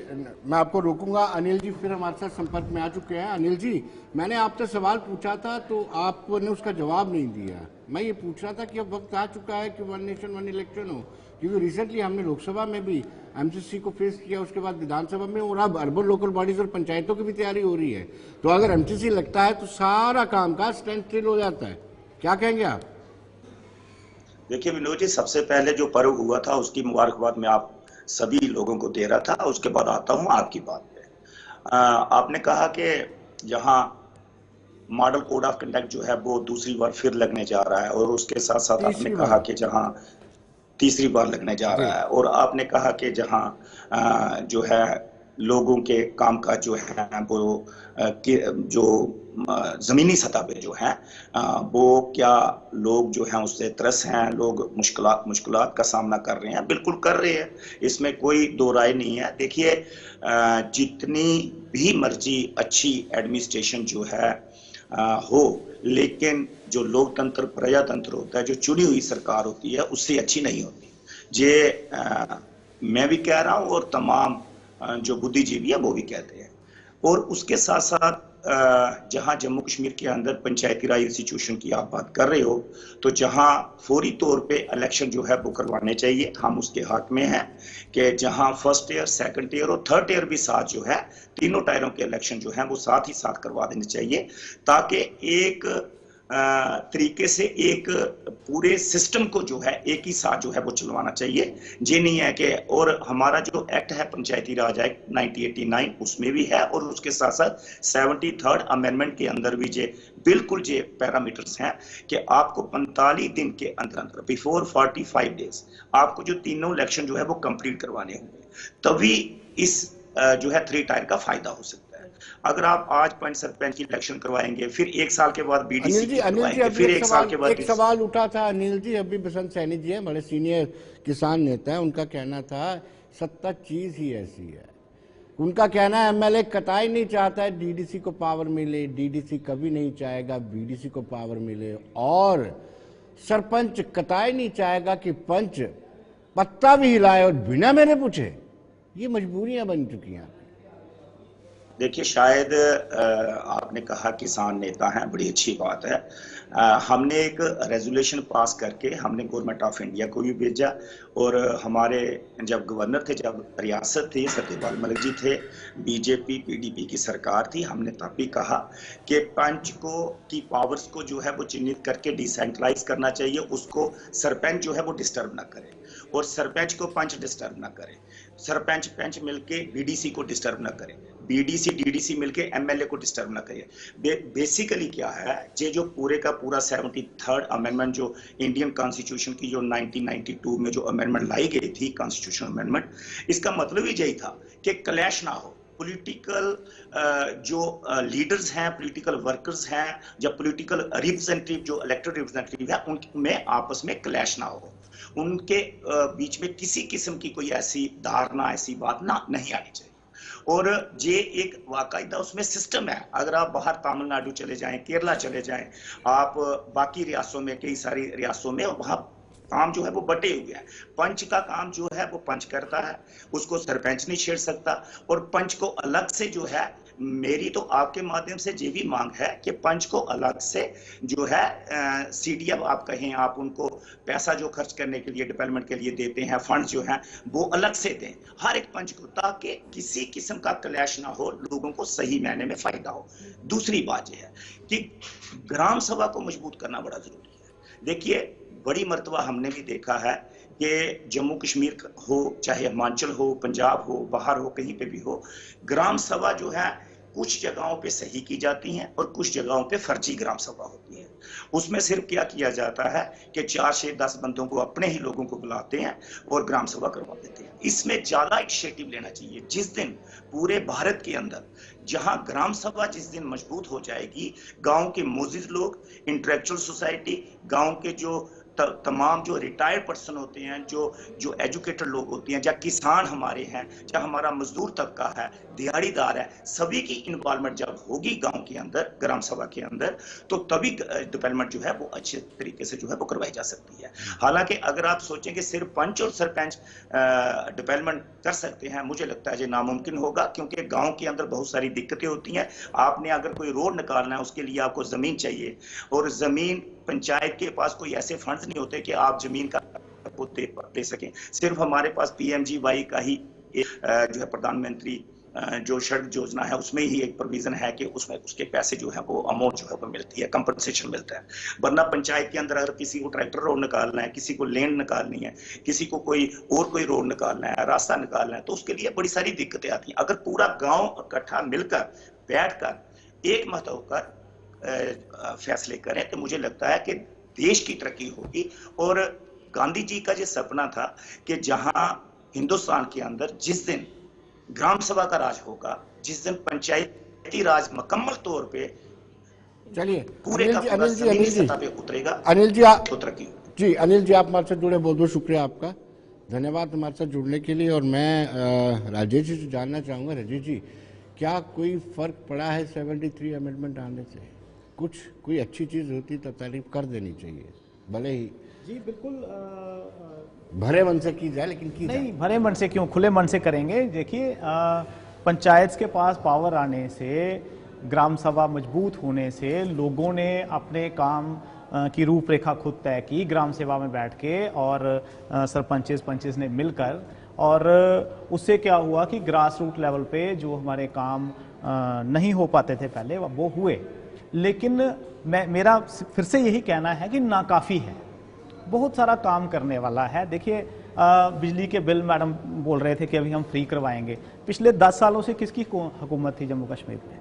मैं आपको रोकूंगा। अनिल जी फिर हमारे साथ संपर्क में आ चुके हैं। अनिल जी, मैंने आपसे सवाल पूछा था तो आपने उसका जवाब नहीं दिया। मैं ये पूछ रहा था कि अब वक्त आ चुका है कि 1 नेशन 1 इलेक्शन हो, क्योंकि रिसेंटली हमने लोकसभा में भी एमसीसी को फेस किया, उसके बाद विधानसभा में, और अब अर्बन लोकल बॉडीज और पंचायतों की भी तैयारी हो रही है। तो अगर एमसीसी लगता है तो सारा कामकाज स्टैंड स्टिल हो जाता है। क्या कहेंगे आप? देखिए विनोद जी, सबसे पहले जो पर्व हुआ था उसकी मुबारकबाद मैं आप सभी लोगों को दे रहा था। उसके बाद आता हूं आपकी बात पे। आपने कहा कि जहां मॉडल कोड ऑफ कंडक्ट जो है वो दूसरी बार फिर लगने जा रहा है, और उसके साथ साथ आपने कहा कि जहां तीसरी बार लगने जा रहा है, और आपने कहा कि जहां जो है लोगों के कामकाज जो है वो जो जमीनी सतह पे जो है वो क्या लोग जो हैं उससे त्रस्त हैं, लोग मुश्किलात का सामना कर रहे हैं, बिल्कुल कर रहे हैं, इसमें कोई दो राय नहीं है। देखिए जितनी भी मर्जी अच्छी एडमिनिस्ट्रेशन जो है हो, लेकिन जो लोकतंत्र प्रजातंत्र होता है, जो चुनी हुई सरकार होती है, उससे अच्छी नहीं होती। ये मैं भी कह रहा हूँ और तमाम जो बुद्धिजीवी है वो भी कहते हैं। और उसके साथ साथ जहां जम्मू कश्मीर के अंदर पंचायती राज इंस्टीट्यूशन की आप बात कर रहे हो, तो जहां फौरी तौर पे इलेक्शन जो है वो करवाने चाहिए, हम उसके हक में हैं कि जहां फर्स्ट ईयर, सेकंड ईयर और थर्ड ईयर भी साथ जो है, तीनों टायरों के इलेक्शन जो है वो साथ ही साथ करवा देने चाहिए, ताकि एक तरीके से एक पूरे सिस्टम को जो है एक ही साथ जो है वो चलवाना चाहिए। ये नहीं है कि, और हमारा जो एक्ट है पंचायती राज एक्ट 1989 उसमें भी है, और उसके साथ साथ 73rd अमेंडमेंट के अंदर भी जे बिल्कुल जे पैरामीटर्स हैं कि आपको 45 दिन के अंदर बिफोर 45 डेज आपको जो तीनों इलेक्शन जो है वो कंप्लीट करवाने होंगे, तभी इस जो है 3 टायर का फायदा हो सकता है। अगर आप आज पंच सरपंच की इलेक्शन करवाएंगे, फिर एक साल के बाद बीडीसी की अनिल जी करवाएंगे, अभी फिर एक साल के बाद एक सवाल उठा था। अनिल जी, अभी बसंत सैनी जी है, बड़े सीनियर किसान नेता है, उनका कहना था सत्ता चीज ही ऐसी है। उनका कहना है एमएलए कतई नहीं चाहता है डीडीसी को पावर मिले, डीडीसी कभी नहीं चाहेगा बीडीसी को पावर मिले, और सरपंच कतई नहीं चाहेगा कि पंच पत्ता भी हिलाए और बिना मेरे पूछे। ये मजबूरियां बन चुकी हैं। देखिए, शायद आपने कहा किसान नेता हैं, बड़ी अच्छी बात है। हमने एक रेजोल्यूशन पास करके हमने गवर्नमेंट ऑफ इंडिया को भी भेजा, और हमारे जब गवर्नर थे, जब रियासत थी, सत्यपाल मलिक जी थे, बीजेपी पीडीपी की सरकार थी, हमने तब भी कहा कि पंच को की पावर्स को जो है वो चिन्हित करके डिसेंट्रलाइज करना चाहिए, उसको सरपंच जो है वो डिस्टर्ब ना करे, और सरपंच को पंच डिस्टर्ब ना करे, सरपंच पंच मिलके बीडीसी को डिस्टर्ब ना करे, बीडीसी डीडीसी मिलके एमएलए को डिस्टर्ब ना करे। बेसिकली क्या है, ये जो पूरे का पूरा 73rd अमेंडमेंट जो इंडियन कॉन्स्टिट्यूशन की जो 1992 में जो अमेंडमेंट लाई गई थी, कॉन्स्टिट्यूशन अमेंडमेंट, इसका मतलब ही यही था कि क्लैश ना हो, पॉलिटिकल जो लीडर्स हैं, पॉलिटिकल वर्कर्स हैं, या पॉलिटिकल रिप्रेजेंटेटिव जो इलेक्टेड रिप्रेजेंटेटिव है, उनमें आपस में क्लैश ना हो, उनके बीच में किसी किस्म की कोई ऐसी धारणा, ऐसी बात ना नहीं आनी चाहिए। और ये एक वाकायदा उसमें सिस्टम है। अगर आप बाहर तमिलनाडु चले जाएं, केरला चले जाएं, आप बाकी रियासतों में, कई सारी रियासतों में, वहां काम जो है वो बटे हुए हैं। पंच का काम जो है वो पंच करता है, उसको सरपंच नहीं छेड़ सकता। और पंच को अलग से जो है, मेरी तो आपके माध्यम से ये भी मांग है कि पंच को अलग से जो है सीडीएफ आप कहें, आप उनको पैसा जो खर्च करने के लिए, डेवलपमेंट के लिए देते हैं, फंड जो हैं वो अलग से दें हर एक पंच को, ताकि किसी किस्म का क्लैश ना हो, लोगों को सही मायने में फायदा हो। दूसरी बात यह है कि ग्राम सभा को मजबूत करना बड़ा जरूरी है। देखिए, बड़ी मर्तबा हमने भी देखा है कि जम्मू कश्मीर हो, चाहे हिमाचल हो, पंजाब हो, बाहर हो, कहीं पे भी हो, ग्राम सभा जो है कुछ जगहों पे सही की जाती हैं और कुछ जगहों पे फर्जी ग्राम सभा होती है। उसमें सिर्फ क्या किया जाता है कि 4 से 10 बंदों को, अपने ही लोगों को बुलाते हैं और ग्राम सभा करवा देते हैं। इसमें ज्यादा इनिशिएटिव लेना चाहिए। जिस दिन पूरे भारत के अंदर जहां ग्राम सभा जिस दिन मजबूत हो जाएगी, गांव के मोजिज लोग, इंटेलेक्चुअल सोसाइटी, गांव के जो तमाम जो रिटायर्ड पर्सन होते हैं, जो एजुकेटेड लोग होते हैं, या किसान हमारे हैं, या हमारा मजदूर तबका है, दिहाड़ीदार है, सभी की इन्वॉल्वमेंट जब होगी गांव के अंदर, ग्राम सभा के अंदर, तो तभी डेवलपमेंट जो है वो अच्छे तरीके से जो है वो करवाई जा सकती है। हालांकि अगर आप सोचें कि सिर्फ पंच और सरपंच डेवलपमेंट कर सकते हैं, मुझे लगता है ये नामुमकिन होगा, क्योंकि गाँव के अंदर बहुत सारी दिक्कतें होती हैं। आपने अगर कोई रोड निकालना है, उसके लिए आपको जमीन चाहिए, और जमीन पंचायत के पास कोई ऐसे फंड्स नहीं होते कि आप जमीन का दे सकें। सिर्फ हमारे पास पीएमजीवाई का ही जो है प्रधानमंत्री जो सड़क योजना है, उसमें ही एक प्रोविजन है कि उसमें उसके पैसे जो है वो अमाउंट जो है वो मिलती है, कंपनसेशन मिलता है। वरना पंचायत के अंदर अगर किसी को ट्रैक्टर रोड निकालना है, किसी को लेन निकालनी है, किसी को कोई रोड निकालना है, रास्ता निकालना है, तो उसके लिए बड़ी सारी दिक्कतें आती हैं। अगर पूरा गाँव इकट्ठा मिलकर बैठकर एक मत होकर फैसले करें, तो मुझे लगता है कि देश की तरक्की होगी। और गांधी जी का ये सपना था कि जहां हिंदुस्तान के अंदर जिस दिन ग्राम सभा का राज होगा, जिस दिन पंचायती राज मुकम्मल तौर पे चलिए पूरे का पूरा जमीनी सतह पे उतरेगा, अनिल जी तो तरक्की जी, अनिल जी आप हमारे साथ जुड़े, बहुत बहुत शुक्रिया आपका, धन्यवाद हमारे साथ जुड़ने के लिए। और मैं राजेश जी से जानना चाहूँगा, राजेश जी, क्या कोई फर्क पड़ा है 73 अमेंडमेंट आने से? कुछ कोई अच्छी चीज़ होती तो तारीफ कर देनी चाहिए, भले ही जी बिल्कुल भरे मन से की जाए, लेकिन की नहीं, भरे मन से क्यों, खुले मन से करेंगे। देखिए, पंचायत के पास पावर आने से, ग्राम सभा मजबूत होने से, लोगों ने अपने काम की रूपरेखा खुद तय की ग्राम सभा में बैठ के, और सरपंचेस ने मिलकर, और उससे क्या हुआ कि ग्रास रूट लेवल पे जो हमारे काम नहीं हो पाते थे पहले, वो हुए। लेकिन मेरा फिर से यही कहना है कि नाकाफ़ी है, बहुत सारा काम करने वाला है। देखिए, बिजली के बिल मैडम बोल रहे थे कि अभी हम फ्री करवाएंगे। पिछले 10 सालों से किसकी हुकूमत थी जम्मू कश्मीर में?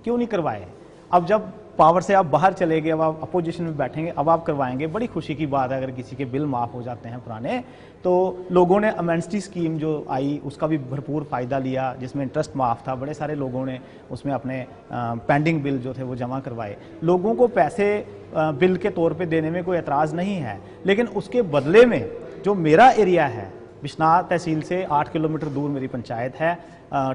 क्यों नहीं करवाए? अब जब पावर से आप बाहर चले गए, अब आप अपोजिशन में बैठेंगे, अब आप करवाएंगे। बड़ी खुशी की बात है अगर किसी के बिल माफ़ हो जाते हैं पुराने। तो लोगों ने अमेनिटी स्कीम जो आई उसका भी भरपूर फ़ायदा लिया, जिसमें इंटरेस्ट माफ़ था। बड़े सारे लोगों ने उसमें अपने पेंडिंग बिल जो थे वो जमा करवाए। लोगों को पैसे बिल के तौर पे देने में कोई एतराज़ नहीं है, लेकिन उसके बदले में जो मेरा एरिया है, बिश्नाह तहसील से 8 किलोमीटर दूर मेरी पंचायत है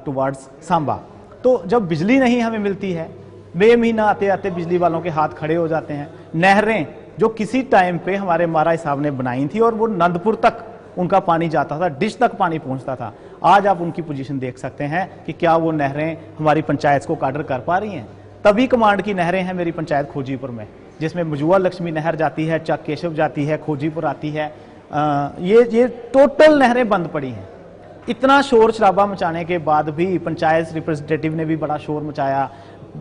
टुवार्ड्स सांबा, तो जब बिजली नहीं हमें मिलती है, बेमहीना आते आते बिजली वालों के हाथ खड़े हो जाते हैं। नहरें जो किसी टाइम पे हमारे मारा साहब ने बनाई थी और वो नंदपुर तक उनका पानी जाता था, डिश तक पानी पहुंचता था। आज आप उनकी पोजीशन देख सकते हैं कि क्या वो नहरें हमारी पंचायत को काडर कर पा रही हैं। तभी कमांड की नहरें हैं मेरी पंचायत खोजीपुर में, जिसमें मजुआ लक्ष्मी नहर जाती है, चक केशव जाती है, खोजीपुर आती है। ये टोटल नहरें बंद पड़ी हैं। इतना शोर शराबा मचाने के बाद भी पंचायत रिप्रेजेंटेटिव ने भी बड़ा शोर मचाया।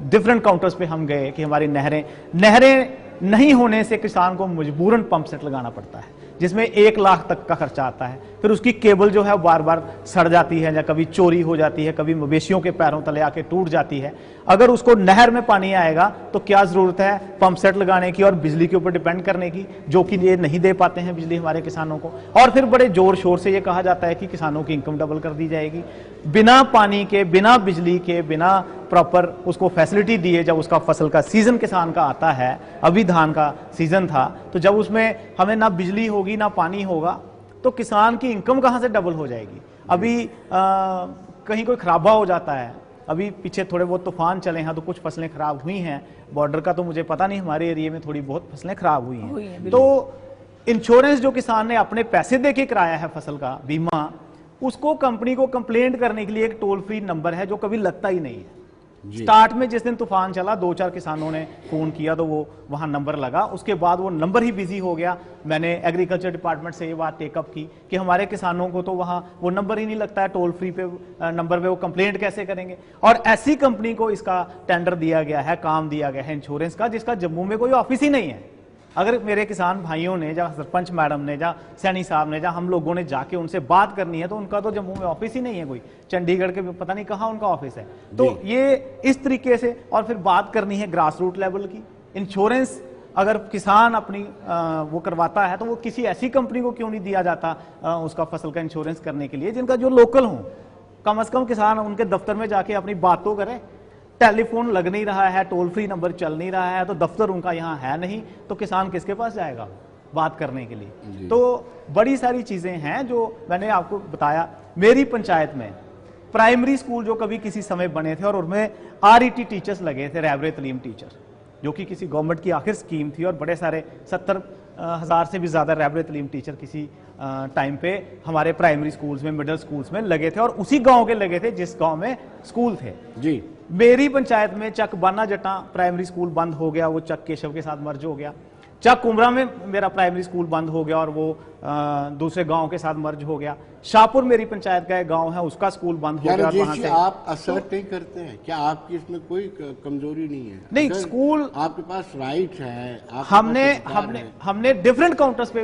डिफरेंट काउंटर्स पे हम गए कि हमारी नहरें नहीं होने से किसान को मजबूरन पंप सेट लगाना पड़ता है, जिसमें 1 लाख तक का खर्चा आता है। फिर उसकी केबल जो है बार बार सड़ जाती है, या कभी चोरी हो जाती है, कभी मवेशियों के पैरों तले आके टूट जाती है। अगर उसको नहर में पानी आएगा तो क्या जरूरत है पंप सेट लगाने की और बिजली के ऊपर डिपेंड करने की, जो कि ये नहीं दे पाते हैं बिजली हमारे किसानों को। और फिर बड़े जोर शोर से ये कहा जाता है कि किसानों की इनकम डबल कर दी जाएगी। बिना पानी के, बिना बिजली के, बिना प्रॉपर उसको फैसिलिटी दिए, जब उसका फसल का सीजन किसान का आता है, अभी धान का सीजन था, तो जब उसमें हमें ना बिजली होगी ना पानी होगा, तो किसान की इनकम कहां से डबल हो जाएगी। अभी कहीं कोई खराबा हो जाता है, अभी पीछे थोड़े बहुत तूफान चले हैं तो कुछ फसलें खराब हुई हैं। बॉर्डर का तो मुझे पता नहीं, हमारे एरिया में थोड़ी बहुत फसलें खराब हुई हैं। तो इंश्योरेंस जो किसान ने अपने पैसे दे के कराया है फसल का बीमा, उसको कंपनी को कंप्लेंट करने के लिए एक टोल फ्री नंबर है जो कभी लगता ही नहीं है। स्टार्ट में जिस दिन तूफान चला 2-4 किसानों ने फोन किया तो वो वहां नंबर लगा, उसके बाद वो नंबर ही बिजी हो गया। मैंने एग्रीकल्चर डिपार्टमेंट से ये बात टेकअप की कि हमारे किसानों को तो वहां वो नंबर ही नहीं लगता है, टोल फ्री पे नंबर पे वो कंप्लेंट कैसे करेंगे। और ऐसी कंपनी को इसका टेंडर दिया गया है, काम दिया गया है इंश्योरेंस का, जिसका जम्मू में कोई ऑफिस ही नहीं है। अगर मेरे किसान भाइयों ने, या सरपंच मैडम ने, या सैनी साहब ने, या हम लोगों ने जाके उनसे बात करनी है, तो उनका तो जम्मू में ऑफिस ही नहीं है कोई, चंडीगढ़ के पता नहीं कहाँ उनका ऑफिस है। तो ये इस तरीके से, और फिर बात करनी है ग्रास रूट लेवल की। इंश्योरेंस अगर किसान अपनी वो करवाता है तो वो किसी ऐसी कंपनी को क्यों नहीं दिया जाता उसका फसल का इंश्योरेंस करने के लिए, जिनका जो लोकल हो। कम से कम किसान उनके दफ्तर में जाके अपनी बात तो करे। टेलीफोन लग नहीं रहा है, टोल फ्री नंबर चल नहीं रहा है, तो दफ्तर उनका यहाँ है नहीं, तो किसान किसके पास जाएगा बात करने के लिए। तो बड़ी सारी चीजें हैं जो मैंने आपको बताया। मेरी पंचायत में प्राइमरी स्कूल जो कभी किसी समय बने थे और उनमें RET टीचर्स लगे थे, रहबरे तलीम टीचर, जो कि किसी गवर्नमेंट की आखिर स्कीम थी, और बड़े सारे 70,000 से भी ज्यादा रहबरे तलीम टीचर किसी टाइम पे हमारे प्राइमरी स्कूल्स में, मिडिल स्कूल्स में लगे थे, और उसी गांव के लगे थे जिस गांव में स्कूल थे। जी मेरी पंचायत में चक बाना जटा प्राइमरी स्कूल बंद हो गया, वो चक केशव के साथ मर्ज हो गया। चक उमरा में मेरा प्राइमरी स्कूल बंद हो गया और वो दूसरे गांव के साथ मर्ज हो गया। शाहपुर मेरी पंचायत का एक गांव है, उसका स्कूल बंद हो गया। वहां से आप असर्ट नहीं करते हैं क्या? आपकी इसमें कोई कमजोरी नहीं है? नहीं, स्कूल आपके पास राइट है। हमने डिफरेंट काउंटर्स पे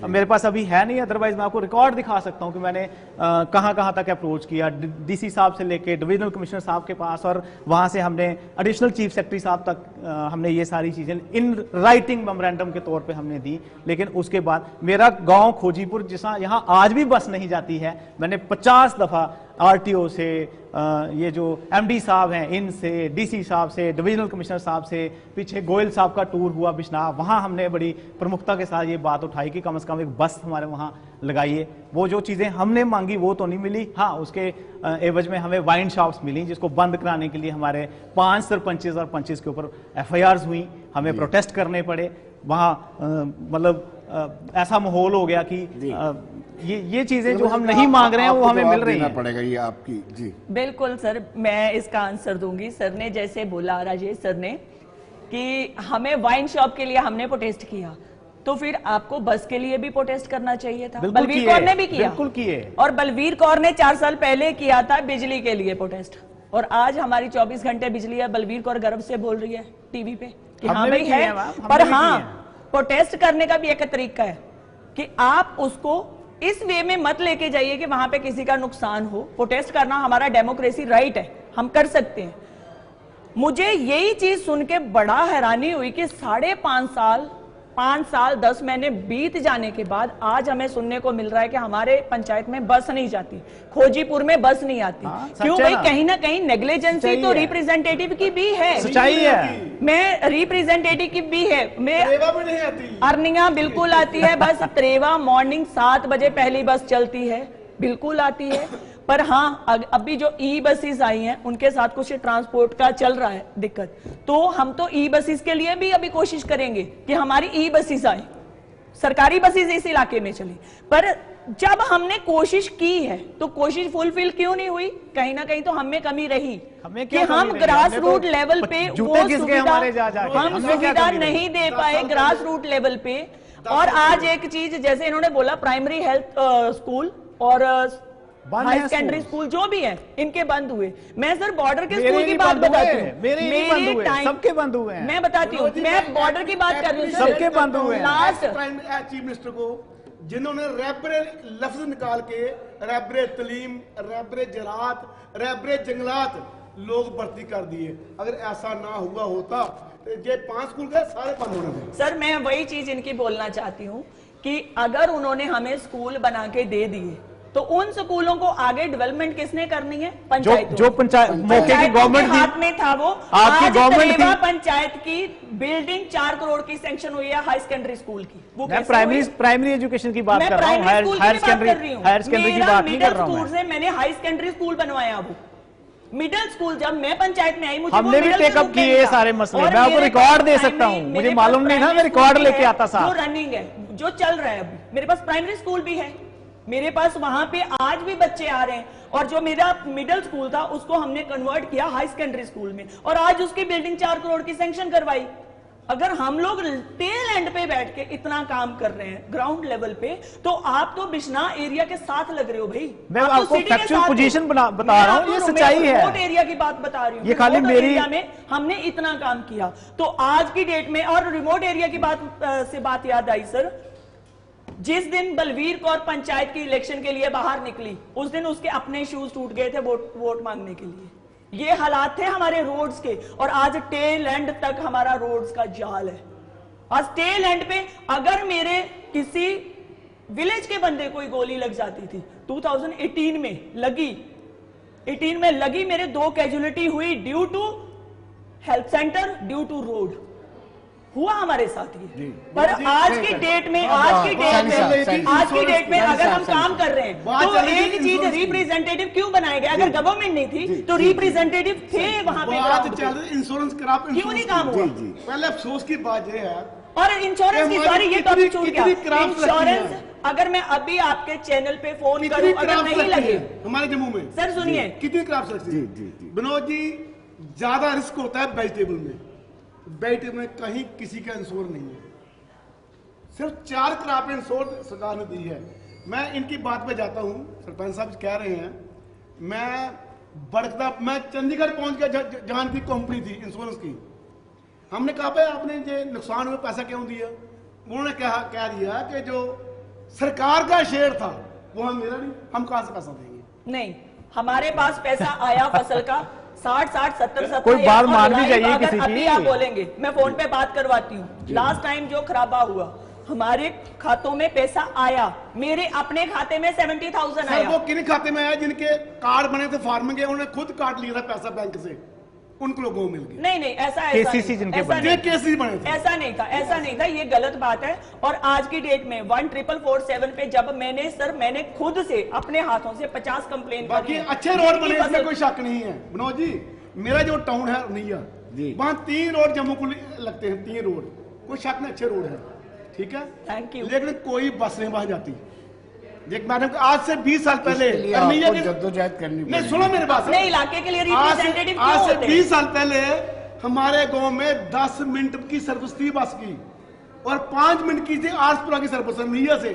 मेरे पास अभी है नहीं, अदरवाइज मैं आपको रिकॉर्ड दिखा सकता हूं कि मैंने कहां तक अप्रोच किया, DC साहब से लेके डिविजनल कमिश्नर साहब के पास, और वहां से हमने एडिशनल चीफ सेक्रेटरी साहब तक हमने ये सारी चीजें इन राइटिंग मेमोरेंडम के तौर पे हमने दी। लेकिन उसके बाद मेरा गांव खोजीपुर, जिसका यहाँ आज भी बस नहीं जाती है, मैंने 50 दफा RTO से, ये जो MD साहब हैं इनसे, DC साहब से, डिविजनल कमिश्नर साहब से, पीछे गोयल साहब का टूर हुआ बिश्नाह, वहां हमने बड़ी प्रमुखता के साथ ये बात उठाई कि कम से कम एक बस हमारे वहां लगाइए। वो जो चीजें हमने मांगी वो तो नहीं मिली, हाँ उसके एवज में हमें वाइन शॉप्स मिली, जिसको बंद कराने के लिए हमारे 5 सरपंचेस और पंचेस के ऊपर FIRs हुई, हमें प्रोटेस्ट करने पड़े। वहां मतलब ऐसा माहौल हो गया कि ये चीजें जो हम नहीं मांग रहे हैं वो हमें मिल रही है। पड़ेगा ये आपकी। जी बिल्कुल सर, मैं इसका आंसर दूंगी। सर ने जैसे बोला, राजेश सर ने, कि हमें वाइन शॉप के लिए हमने प्रोटेस्ट किया, तो फिर आपको बस के लिए भी प्रोटेस्ट करना चाहिए था। बलवीर कौर ने भी किया, बिल्कुल किए। और बलवीर कौर ने 4 साल पहले किया था बिजली के लिए प्रोटेस्ट, और आज हमारी 24 घंटे बिजली है। बलवीर कौर गर्व से बोल रही है टीवी पे कि हाँ भाई है, पर हाँ प्रोटेस्ट करने का भी एक तरीका है कि आप उसको इस वे में मत लेके जाइए कि वहां पे किसी का नुकसान हो। प्रोटेस्ट करना हमारा डेमोक्रेसी राइट है, हम कर सकते हैं। मुझे यही चीज सुन के बड़ा हैरानी हुई कि 5.5 साल 10 महीने बीत जाने के बाद आज हमें सुनने को मिल रहा है कि हमारे पंचायत में बस नहीं जाती, खोजीपुर में बस नहीं आती। क्यों भाई? कहीं ना कहीं नेग्लिजेंसी तो रिप्रेजेंटेटिव की भी है, सच्चाई है। मैं रिप्रेजेंटेटिव की भी है, मैं नहीं आती, अर्निंगा बिल्कुल आती है, बस त्रेवा मॉर्निंग 7 बजे पहली बस चलती है, बिल्कुल आती है। पर हाँ, अभी जो ई बसेस आई हैं उनके साथ कुछ ट्रांसपोर्ट का चल रहा है दिक्कत, तो हम तो ई बसेस के लिए भी अभी कोशिश करेंगे कि हमारी ई बसेस आए, सरकारी बसेस इस इलाके में चली। पर जब हमने कोशिश की है तो कोशिश फुलफिल क्यों नहीं हुई? कहीं ना कहीं तो हमें कमी रही कि हम ग्रास रूट लेवल पे वो सुविधा नहीं दे पाए ग्रास रूट लेवल पे। और आज एक चीज जैसे इन्होंने बोला, प्राइमरी हेल्थ स्कूल और हाई सेकेंडरी स्कूल जो भी है इनके बंद हुए। मैं सर बॉर्डर के स्कूल की बात बताती हूँ, मेरे टाइम सबके बंद हुए हैं। मैं बताती हूँ, मैं बॉर्डर की बात कर रही हूँ, सबके बंद हुए हैं। लास्ट चीफ मिनिस्टर को जिन्होंने रैबरे लफ्ज निकाल के रैबरे तलीम, रैबरे जरात, रैबरे जंगलात लोग भर्ती कर दिए। अगर ऐसा ना हुआ होता तो ये 5 स्कूल के सारे बंद होने थे। सर मैं वही चीज इनकी बोलना चाहती हूँ कि अगर उन्होंने हमें स्कूल बना के दे दिए तो उन स्कूलों को आगे डेवलपमेंट किसने करनी है? पंचायत। जो पंचायत मौके की गवर्नमेंट हाथ में था वो। आपकी गवर्नमेंट थी। पंचायत की बिल्डिंग 4 करोड़ की सैंक्शन हुई है हाई सेकेंडरी स्कूल की। वो मैं प्राइमरी एजुकेशन की बात कर रहा हूँ, हायर सेकेंडरी की बात नहीं कर रहा हूँ। से मैंने हाई सेकेंडरी स्कूल बनवाया, वो मिडिल स्कूल जब मैं पंचायत में आई मुझे हमने भी टेकअप किए ये सारे मसले। मैं आपको रिकॉर्ड दे सकता हूँ, मुझे मालूम नहीं था, मैं रिकॉर्ड लेके आता था। जो रनिंग है, जो चल रहा है अभी, मेरे पास प्राइमरी स्कूल भी है, मेरे पास वहां पे आज भी बच्चे आ रहे हैं। और जो मेरा मिडिल स्कूल था उसको हमने कन्वर्ट किया हाई सेकेंडरी स्कूल में, और आज उसकी बिल्डिंग 4 करोड़ की सैंक्शन करवाई। अगर हम लोग टेल एंड पे बैठ के इतना काम कर रहे हैं ग्राउंड लेवल पे, तो आप तो बिश्नाह एरिया के साथ लग रहे हो भाई। मैं आपको फैक्चुअल पोजीशन बता रहा हूँ, ये सच्चाई है। रिमोट एरिया की बात बता रही हूँ, ये खाली मेरी एरिया में हमने इतना काम किया। तो आज की डेट में, और रिमोट एरिया की बात याद आई सर, जिस दिन बलवीर कौर पंचायत की इलेक्शन के लिए बाहर निकली उस दिन उसके अपने शूज टूट गए थे वोट मांगने के लिए। ये हालात थे हमारे रोड्स के, और आज टेल एंड तक हमारा रोड्स का जाल है। आज टेल एंड पे अगर मेरे किसी विलेज के बंदे कोई गोली लग जाती थी, 2018 में लगी, 18 में लगी, मेरे 2 कैजुअलिटी हुई due to health centre, due to road हुआ हमारे साथ ये। पर आज की डेट में अगर हम काम कर रहे हैं तो एक चीज, रिप्रेजेंटेटिव क्यों बनाए गए? अगर गवर्नमेंट नहीं थी तो रिप्रेजेंटेटिव थे वहां पे। इंश्योरेंस क्यों नहीं काम हुआ? पहले अफसोस की बात यह है, और इंश्योरेंस की, सॉरी ये टॉपिक छूट गया। इंश्योरेंस अगर मैं अभी आपके चैनल पे फोन करूं, अगर नहीं लगे हमारे जम्मू में, सर सुनिए, कितनी क्राफ्ट रखती है विनोद जी? ज्यादा रिस्क होता है वेजिटेबल में, वेजिटेबल में कहीं किसी का इंश्योर नहीं है, सिर्फ 4 क्रॉप इंश्योर सरकार ने दी है। मैं इनकी बात पे जाता हूं, सरपंच साहब कह रहे हैं, मैं चंडीगढ़ पहुंच गया जहां की कंपनी थी इंश्योरेंस की। हमने कहा भाई आपने ये नुकसान हुए पैसा क्यों दिया? उन्होंने कह दिया कि जो सरकार का शेयर था वो हम मेरा नहीं, हम कहां से पैसा देंगे? नहीं, हमारे पास पैसा आया फसल का 60-70 कोई बात माननी चाहिए किसी की। अभी आप बोलेंगे, मैं फोन पे बात करवाती हूँ। लास्ट टाइम जो खराबा हुआ, हमारे खातों में पैसा आया, मेरे अपने खाते में 70,000 आया। वो किन खाते में आया? जिनके कार्ड बने थे फार्मिंग के, उन्होंने खुद काट लिया था पैसा बैंक से, उनको लोगों को मिल गया। नहीं ऐसा केसीसी जिनके बने थे, ऐसा नहीं था, ये गलत बात है। और आज की डेट में 14447 पे जब मैंने खुद से अपने हाथों से 50 कंप्लेन बाकी अच्छे रोड बने, इसमें कोई शक नहीं है। विनोद जी, मेरा जो टाउन है नैया, वहां 3 रोड जम्मू को लगते हैं, 3 रोड, कोई शक नहीं, अच्छे रोड है, ठीक है, थैंक यू। लेकिन कोई बस नहीं वहां जाती। देख मैडम, आज से 20 साल पहले जद्दोजहद करनी, नहीं सुनो मेरे बात, नहीं इलाके के लिए रिप्रेजेंटेटिव क्यों आज से होते 20 साल पहले हमारे गांव में 10 मिनट की सर्विस थी बस की, और 5 मिनट की थी आरसपुरा की सर्विस नैया से।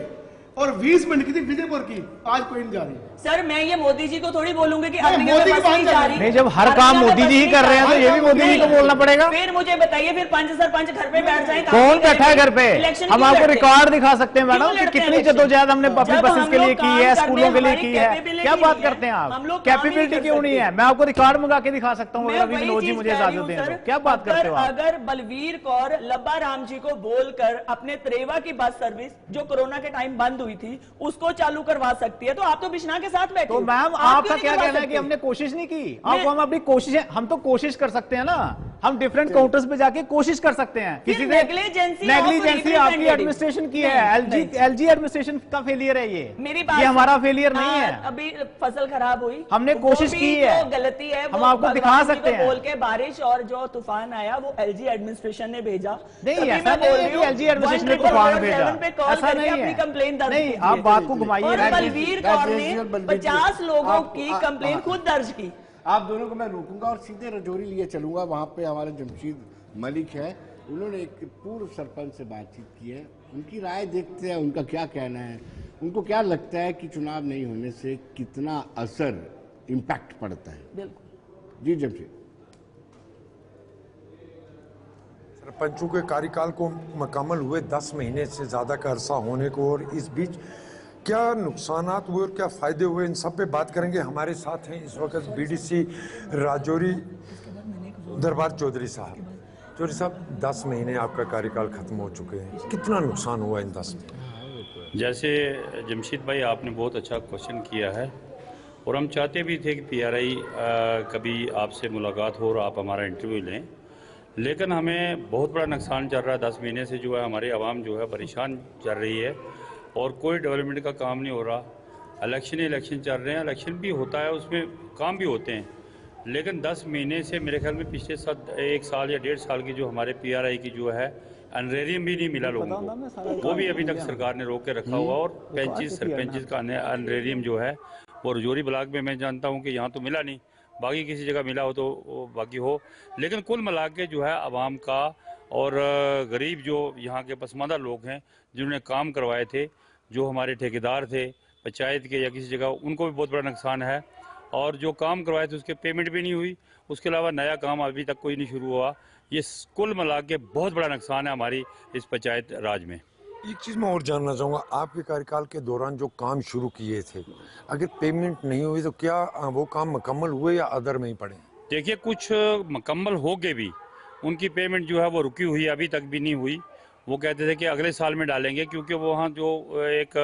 और 20 मिनट की थी विजयपुर की, आज कोई नहीं जा रही। सर मैं ये मोदी जी को थोड़ी बोलूंगी कि नहीं, मोदी की बात कर रहे हैं। नहीं, जब हर काम मोदी जी ही कर रहे हैं तो ये भी मोदी जी को बोलना पड़ेगा। फिर मुझे बताइए, फिर पंच सरपंच घर पे बैठ जाए? कौन बैठा है घर पे? हम आपको रिकॉर्ड दिखा सकते हैं मैडम कि कितनी जद्दोजहद हमने पब्लिक बसेस के लिए की है, स्कूलों के लिए की है। क्या बात करते हैं आप? कैपेबिलिटी क्यों नहीं है? मैं आपको रिकॉर्ड मंगा के दिखा सकता हूँ, अभी विनोद जी मुझे इजाजत दें तो। क्या बात करते हो आप? अगर बलवीर कौर लब्बा राम जी को बोलकर अपने त्रेवा की बस सर्विस जो कोरोना के टाइम बंद हुई थी उसको चालू करवा सकती है, तो आप तो बिश्ना के साथ बैठे। तो मैम आपका क्या कहना है कि हमने कोशिश नहीं की? आपको हम अपनी कोशिश, हम तो कोशिश कर सकते हैं ना, हम डिफरेंट काउंटर्स पे जाके कोशिश कर सकते हैं। किसी ने नेग्लिजेंसी आपकी एडमिनिस्ट्रेशन की है, एलजी एडमिनिस्ट्रेशन का फेलियर है ये हमारा फेलियर नहीं है। अभी फसल खराब हुई, हमने कोशिश की है, गलती है, हम आपको दिखा सकते हैं। बोल के बारिश और जो तूफान आया वो एलजी एडमिनिस्ट्रेशन ने भेजा। नहीं, ऐसा नहीं है कि एलजी एडमिनिस्ट्रेशन ने तूफान भेजा, ऐसा नहीं है। कंप्लेन दर्ज नहीं, आप बात को घुमाइए। बलवीर कौर ने 50 लोगों की कंप्लेन खुद दर्ज की। आप दोनों को मैं रोकूंगा और सीधे रजौरी लिए चलूंगा। वहां पे हमारे जमशीद मलिक है, उन्होंने एक पूर्व सरपंच से बातचीत की है, उनकी राय देखते हैं, उनका क्या कहना है, उनको क्या लगता है कि चुनाव नहीं होने से कितना असर इम्पैक्ट पड़ता है। बिल्कुल जी जमशीद। सरपंचों के कार्यकाल को मुकम्मल हुए 10 महीने से ज़्यादा का अरसा होने को, और इस बीच क्या नुकसानात हुए और क्या फ़ायदे हुए, इन सब पे बात करेंगे। हमारे साथ हैं इस वक्त बीडीसी राजौरी दरबार चौधरी साहब। चौधरी साहब, 10 महीने आपका कार्यकाल ख़त्म हो चुके हैं, कितना नुकसान हुआ इन 10 में? जैसे जमशीद भाई आपने बहुत अच्छा क्वेश्चन किया है, और हम चाहते भी थे कि पीआरआई कभी आपसे मुलाकात हो और आप हमारा इंटरव्यू लें, लेकिन हमें बहुत बड़ा नुकसान चल रहा है। 10 महीने से जो है हमारी आवाम जो है परेशान चल रही है और कोई डेवलपमेंट का काम नहीं हो रहा। इलेक्शन चल रहे हैं, इलेक्शन भी होता है, उसमें काम भी होते हैं, लेकिन 10 महीने से मेरे ख्याल में पिछले 1 साल या 1.5 साल की जो हमारे पीआरआई की जो है अनरेरियम भी नहीं मिला लोगों को, वो भी अभी तक सरकार ने रोक के रखा हुआ। और पेंचिस सरपंचिस का अनरेरियम जो है वो रजौरी ब्लॉक में मैं जानता हूँ कि यहाँ तो मिला नहीं, बाकी किसी जगह मिला हो तो बाकी हो, लेकिन कुल मिला के जो है आवाम का और गरीब जो यहाँ के पसमानदा लोग हैं जिन्होंने काम करवाए थे, जो हमारे ठेकेदार थे पंचायत के या किसी जगह, उनको भी बहुत बड़ा नुकसान है। और जो काम करवाए थे उसके पेमेंट भी नहीं हुई, उसके अलावा नया काम अभी तक कोई नहीं शुरू हुआ। ये कुल मिला के बहुत बड़ा नुकसान है हमारी इस पंचायत राज में। एक चीज़ मैं और जानना चाहूँगा, आपके कार्यकाल के दौरान जो काम शुरू किए थे, अगर पेमेंट नहीं हुई तो क्या वो काम मुकम्मल हुए या अदर में ही पड़े? देखिए, कुछ मुकम्मल हो गए भी, उनकी पेमेंट जो है वो रुकी हुई, अभी तक भी नहीं हुई। वो कहते थे कि अगले साल में डालेंगे, क्योंकि वहाँ जो एक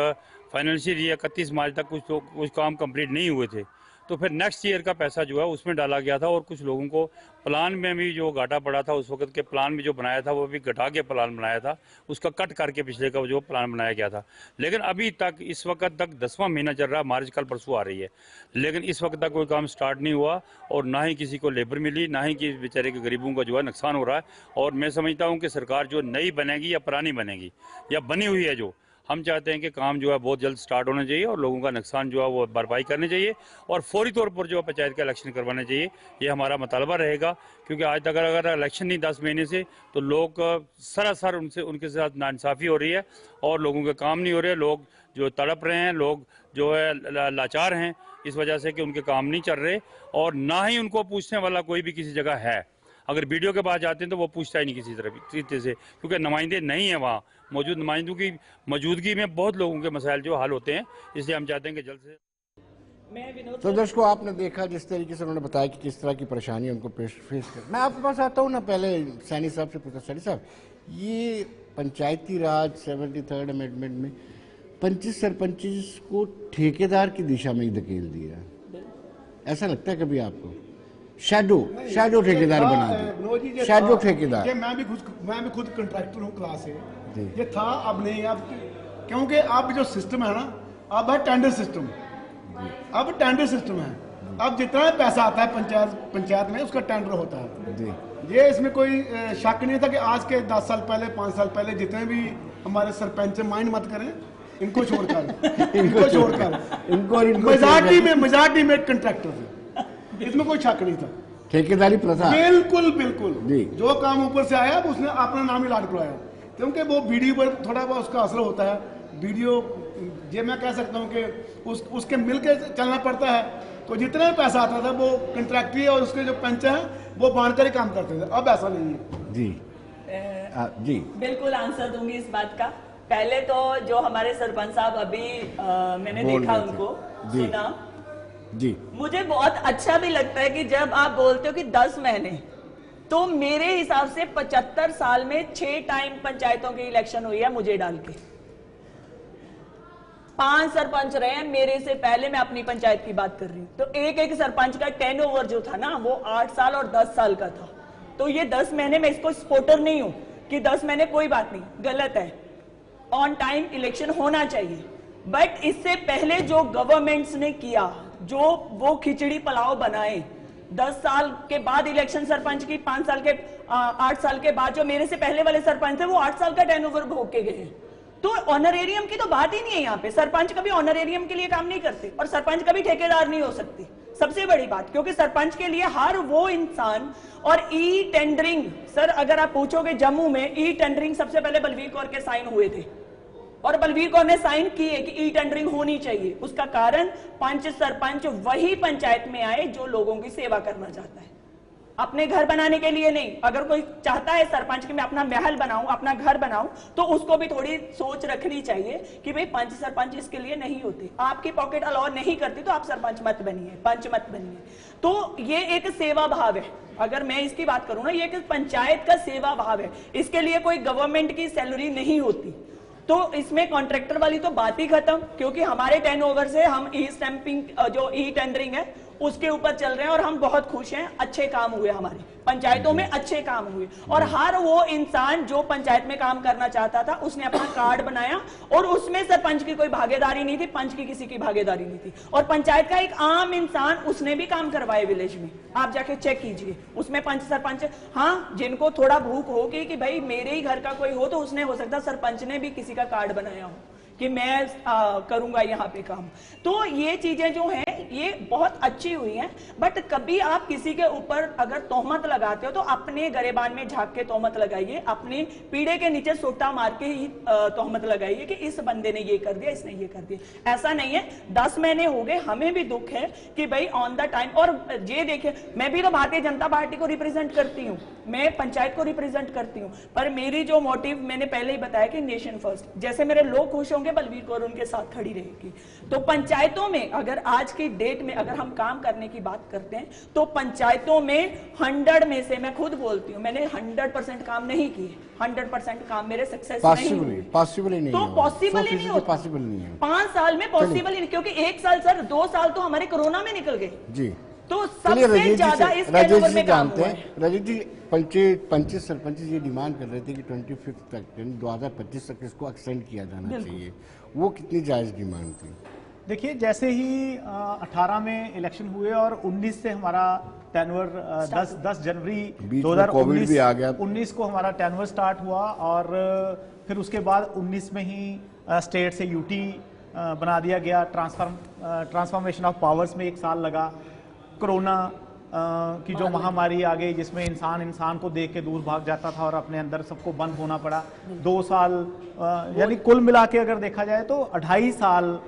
फाइनेंशियल ईयर 31 मार्च तक कुछ काम कंप्लीट नहीं हुए थे, तो फिर नेक्स्ट ईयर का पैसा जो है उसमें डाला गया था। और कुछ लोगों को प्लान में भी जो घाटा पड़ा था, उस वक्त के प्लान में जो बनाया था वो भी घटा के प्लान बनाया था, उसका कट करके पिछले का जो प्लान बनाया गया था। लेकिन अभी तक इस वक्त तक 10वां महीना चल रहा है, मार्च कल परसों आ रही है, लेकिन इस वक्त तक कोई काम स्टार्ट नहीं हुआ और ना ही किसी को लेबर मिली, ना ही कि बेचारे के गरीबों का जो है नुकसान हो रहा है। और मैं समझता हूँ कि सरकार जो नई बनेगी या पुरानी बनेगी या बनी हुई है, जो हम चाहते हैं कि काम जो है बहुत जल्द स्टार्ट होना चाहिए और लोगों का नुकसान जो है वो भरपाई करनी चाहिए और फौरी तौर पर जो है पंचायत का इलेक्शन करवाना चाहिए। ये हमारा मुतालबा रहेगा, क्योंकि आज तक अगर इलेक्शन नहीं 10 महीने से, तो लोग सरासर उनके साथ नाइंसाफ़ी हो रही है और लोगों के काम नहीं हो रहे, लोग जो तड़प रहे हैं, लोग जो है लाचार हैं इस वजह से कि उनके काम नहीं चल रहे और ना ही उनको पूछने वाला कोई भी किसी जगह है। अगर वीडियो के पास जाते हैं तो वो पूछता ही नहीं किसी तरीके से, क्योंकि नुमाइंदे नहीं है वहाँ मौजूद। नुमाइंदों की मौजूदगी में बहुत लोगों के मसाइल जो हल होते हैं, इसलिए हम चाहते हैं कि जल्द से। तो दर्शकों, आपने देखा जिस तरीके से उन्होंने बताया कि किस तरह की परेशानी उनको फेस कर। मैं आपके पास आता हूँ ना, पहले सैनी साहब से पूछा, सैनी साहब ये पंचायती राज 73rd अमेंडमेंट में 25 सरपंच को ठेकेदार की दिशा में ही धकेल दिया, ऐसा लगता है कभी आपको? शैडो ठेकेदार बना दिया, शैडो ठेकेदार। मैं भी खुद कंट्रैक्टर हूँ क्लास से, ये था, अब नहीं। अब क्योंकि अब जो सिस्टम है ना, अब है टेंडर सिस्टम, अब टेंडर सिस्टम है। अब जितना पैसा आता है पंचायत में उसका टेंडर होता है। ये इसमें कोई शक नहीं था कि आज के 10 साल पहले 5 साल पहले जितने भी हमारे सरपंच माइंड मत करें, इनको छोड़कर मेजॉरिटी में कंट्रैक्टर थे, इसमें कोई शक नहीं था। ठेकेदारी प्रथा बिल्कुल जो काम ऊपर से आया उसने अपना नाम ही लाट कराया, क्योंकि वो वीडियो पर थोड़ा बहुत उसका असर होता है। वीडियो ये मैं कह सकता हूँ कि उसके मिल के चलना पड़ता है। तो जितना भी पैसा आता था वो कंट्रैक्टरी और उसके जो पंच हैं वो बांध कर ही काम करते थे, अब ऐसा नहीं है। जी जी बिल्कुल आंसर दूंगी इस बात का। पहले तो जो हमारे सरपंच साहब अभी मैंने देखा उनको सुना जी, मुझे बहुत अच्छा भी लगता है कि जब आप बोलते हो कि 10 महीने, तो मेरे हिसाब से 75 साल में 6 टाइम पंचायतों की इलेक्शन हुई है मुझे डाल के। 5 सरपंच रहे हैं मेरे से पहले, मैं अपनी पंचायत की बात कर रही हूं। तो एक सरपंच का टर्नओवर जो था ना वो 8 साल और 10 साल का था। तो ये 10 महीने में इसको सपोर्टर नहीं हूं कि 10 महीने कोई बात नहीं, गलत है। ऑन टाइम इलेक्शन होना चाहिए। बट इससे पहले जो गवर्नमेंट्स ने किया, जो वो खिचड़ी पुलाव बनाए, 10 साल के बाद इलेक्शन सरपंच की, 5 साल के 8 साल के बाद जो मेरे से पहले वाले सरपंच थे वो 8 साल का टर्नओवर भोग के गए। तो ऑनरेरियम की तो बात ही नहीं है यहाँ पे। सरपंच कभी ऑनरेरियम के लिए काम नहीं करते और सरपंच कभी ठेकेदार नहीं हो सकती, सबसे बड़ी बात। क्योंकि सरपंच के लिए हर वो इंसान, और ई टेंडरिंग, सर अगर आप पूछोगे जम्मू में ई टेंडरिंग सबसे पहले बलवीर कौर के साइन हुए थे और बलवीर कौर ने साइन किए कि ई टेंडरिंग होनी चाहिए। उसका कारण पंच सरपंच वही पंचायत में आए जो लोगों की सेवा करना चाहता है, अपने घर बनाने के लिए नहीं। अगर कोई चाहता है सरपंच कि मैं अपना महल बनाऊं, अपना घर बनाऊं, तो उसको भी थोड़ी सोच रखनी चाहिए कि भाई पंच सरपंच इसके लिए नहीं होते। आपकी पॉकेट अलाउ नहीं करती तो आप सरपंच मत बनिए, पंच मत बनिए। तो ये एक सेवा भाव है। अगर मैं इसकी बात करूं ना, ये एक पंचायत का सेवा भाव है। इसके लिए कोई गवर्नमेंट की सैलरी नहीं होती। तो इसमें कॉन्ट्रैक्टर वाली तो बात ही खत्म, क्योंकि हमारे टर्नओवर से हम ई स्टैंपिंग, जो ई टेंडरिंग है उसके ऊपर चल रहे हैं और हम बहुत खुश हैं। अच्छे काम हुए, हमारे पंचायतों में अच्छे काम हुए। और हर वो इंसान जो पंचायत में काम करना चाहता था उसने अपना कार्ड बनाया और उसमें सरपंच की कोई भागीदारी नहीं थी, पंच की किसी की भागीदारी नहीं थी। और पंचायत का एक आम इंसान उसने भी काम करवाए विलेज में, आप जाके चेक कीजिए। उसमें पंच सरपंच, हाँ जिनको थोड़ा भूख होगी कि भाई मेरे ही घर का कोई हो, तो उसने हो सकता सरपंच ने भी किसी का कार्ड बनाया हो कि मैं करूंगा यहाँ पे काम। तो ये चीजें जो हैं ये बहुत अच्छी हुई हैं। बट कभी आप किसी के ऊपर अगर तोहमत लगाते हो तो अपने गरेबान में झांक के तोहमत लगाइए, अपने पीढ़े के नीचे सोटा मार के ही तोहमत लगाइए कि इस बंदे ने ये कर दिया, इसने ये कर दिया। ऐसा नहीं है। 10 महीने हो गए, हमें भी दुख है कि भाई ऑन द टाइम। और ये देखिए, मैं भी तो भारतीय जनता पार्टी को रिप्रेजेंट करती हूँ, मैं पंचायत को रिप्रेजेंट करती हूँ, पर मेरी जो मोटिव मैंने पहले ही बताया कि नेशन फर्स्ट। जैसे मेरे लोग खुश होंगे, बलवीर कौर उनके साथ खड़ी रहेगी। तो पंचायतों में अगर आज की डेट में अगर हम काम करने की बात करते हैं तो पंचायतों में 100 में से, मैं खुद बोलती हूँ, मैंने 100% काम नहीं किए। 100% काम मेरे सक्सेस नहीं हुए। पॉसिबल ही नहीं, तो पॉसिबल ही नहीं होता, पॉसिबल नहीं है। 5 साल में पॉसिबल ही नहीं, क्योंकि 1 साल सर, 2 साल तो हमारे कोरोना में निकल गए जी। तो सबसे ज्यादा इस टर्नओवर में काम हुआ है। राजेश जी, पंचायत सरपंच ये डिमांड कर रहे थे कि 25 तक, 2025 तक इसको एक्सटेंड किया जाना चाहिए। वो कितनी जायज डिमांड थी? देखिए, जैसे ही 18 में इलेक्शन हुए और 19 से हमारा टर्नओवर 10 जनवरी 2019 को हमारा टर्नओवर स्टार्ट हुआ। और फिर उसके बाद 19 में ही स्टेट से यूटी बना दिया गया। ट्रांसफॉर्मेशन ऑफ पावर्स में 1 साल लगा। कोरोना की जो महामारी आ गई जिसमें इंसान को देख के दूर भाग जाता था और अपने अंदर सबको बंद होना पड़ा। 2 साल यानी कुल मिला के अगर देखा जाए तो 2.5 साल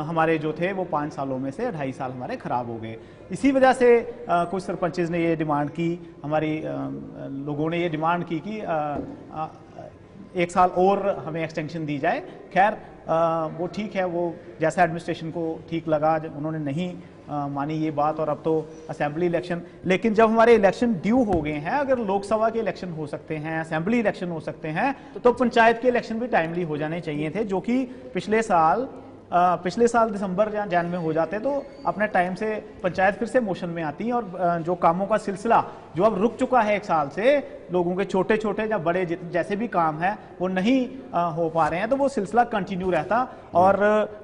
हमारे जो थे वो 5 सालों में से 2.5 साल हमारे खराब हो गए। इसी वजह से कुछ सरपंचेस ने ये डिमांड की, हमारी लोगों ने ये डिमांड की कि 1 साल और हमें एक्सटेंशन दी जाए। खैर वो ठीक है, वो जैसा एडमिनिस्ट्रेशन को ठीक लगा, उन्होंने नहीं मानी ये बात। और अब तो असेंबली इलेक्शन, लेकिन जब हमारे इलेक्शन ड्यू हो गए हैं, अगर लोकसभा के इलेक्शन हो सकते हैं, असेंबली इलेक्शन हो सकते हैं, तो पंचायत के इलेक्शन भी टाइमली हो जाने चाहिए थे, जो कि पिछले साल दिसंबर या जैन में हो जाते तो अपने टाइम से पंचायत फिर से मोशन में आती। और जो कामों का सिलसिला जो अब रुक चुका है 1 साल से, लोगों के छोटे छोटे या बड़े जैसे भी काम है वो नहीं हो पा रहे हैं, तो वो सिलसिला कंटिन्यू रहता और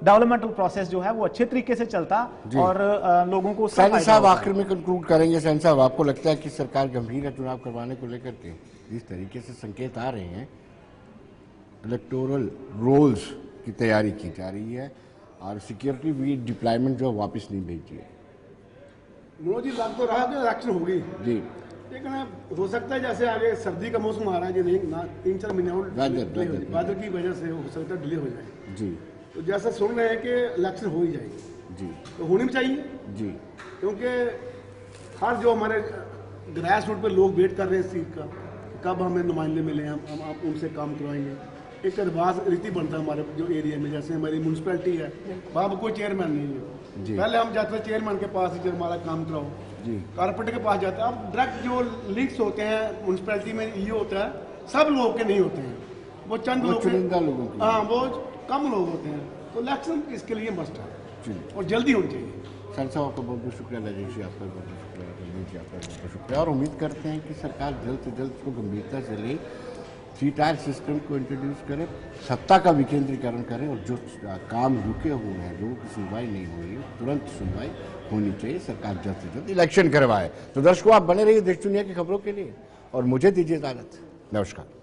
डेवलपमेंटल प्रोसेस जो है वो अच्छे तरीके से चलता और लोगों को। सैनी साहब, आखिर में कंक्लूड करेंगे। सैनी साहब, आपको लगता है कि सरकार गंभीर है चुनाव करवाने को लेकर के? इस तरीके से संकेत आ रहे हैं, इलेक्टोरल रोल्स की तैयारी की जा रही है और सिक्योरिटी भी डिप्लॉयमेंट जो वापस नहीं भेजी है। मनोज जी, लग तो रहा कि इलेक्शन होगी जी, लेकिन हो सकता है जैसे आगे सर्दी का मौसम आ रहा है, जो नहीं 3-4 महीने और वेदर बादल की वजह से हो सकता है डिले हो जाए जी। तो जैसा सुन रहे हैं कि इलेक्शन हो ही जाएगी, जी तो होनी भी चाहिए, जी, क्योंकि हर जो हमारे ग्रास रूट पे लोग वेट कर रहे हैं इस सीट का, कब हमें नुमाइंदे मिले, हम आप उनसे काम करवाएंगे। एक रिवाज रीति बनता है हमारे जो एरिया में, जैसे हमारी म्यूनसिपैलिटी है, वहाँ पर कोई चेयरमैन नहीं है, जी। पहले हम जाते थे चेयरमैन के पास ही हमारा काम कराओ, जी कारपोरेटर के पास जाते हैं। अब डायरेक्ट जो लिंक्स होते हैं म्यूनसिपैलिटी में ये होता है, सब लोग के नहीं होते हैं, वो चंद वो लोग चुनिंदा लोगों की। हाँ, वो कम लोग होते हैं। तो इलेक्शन इसके लिए मस्ट है जी। और जल्दी होनी चाहिए। सर साहब आपका बहुत बहुत शुक्रिया, राजेश जी आपका बहुत बहुत शुक्रिया, रंजीत जी आपका बहुत बहुत शुक्रिया, और उम्मीद करते हैं कि सरकार जल्द से जल्द इसको गंभीरता से ले, 3 टायर सिस्टम को इंट्रोड्यूस करे, सत्ता का विकेंद्रीकरण करे, और जो काम रुके हुए हैं, लोगों की सुनवाई नहीं हो रही, तुरंत सुनवाई होनी चाहिए, सरकार जल्द से जल्द इलेक्शन करवाए। तो दर्शकों, आप बने रहिए देश दुनिया की खबरों के लिए और मुझे दीजिए इजाजत। नमस्कार।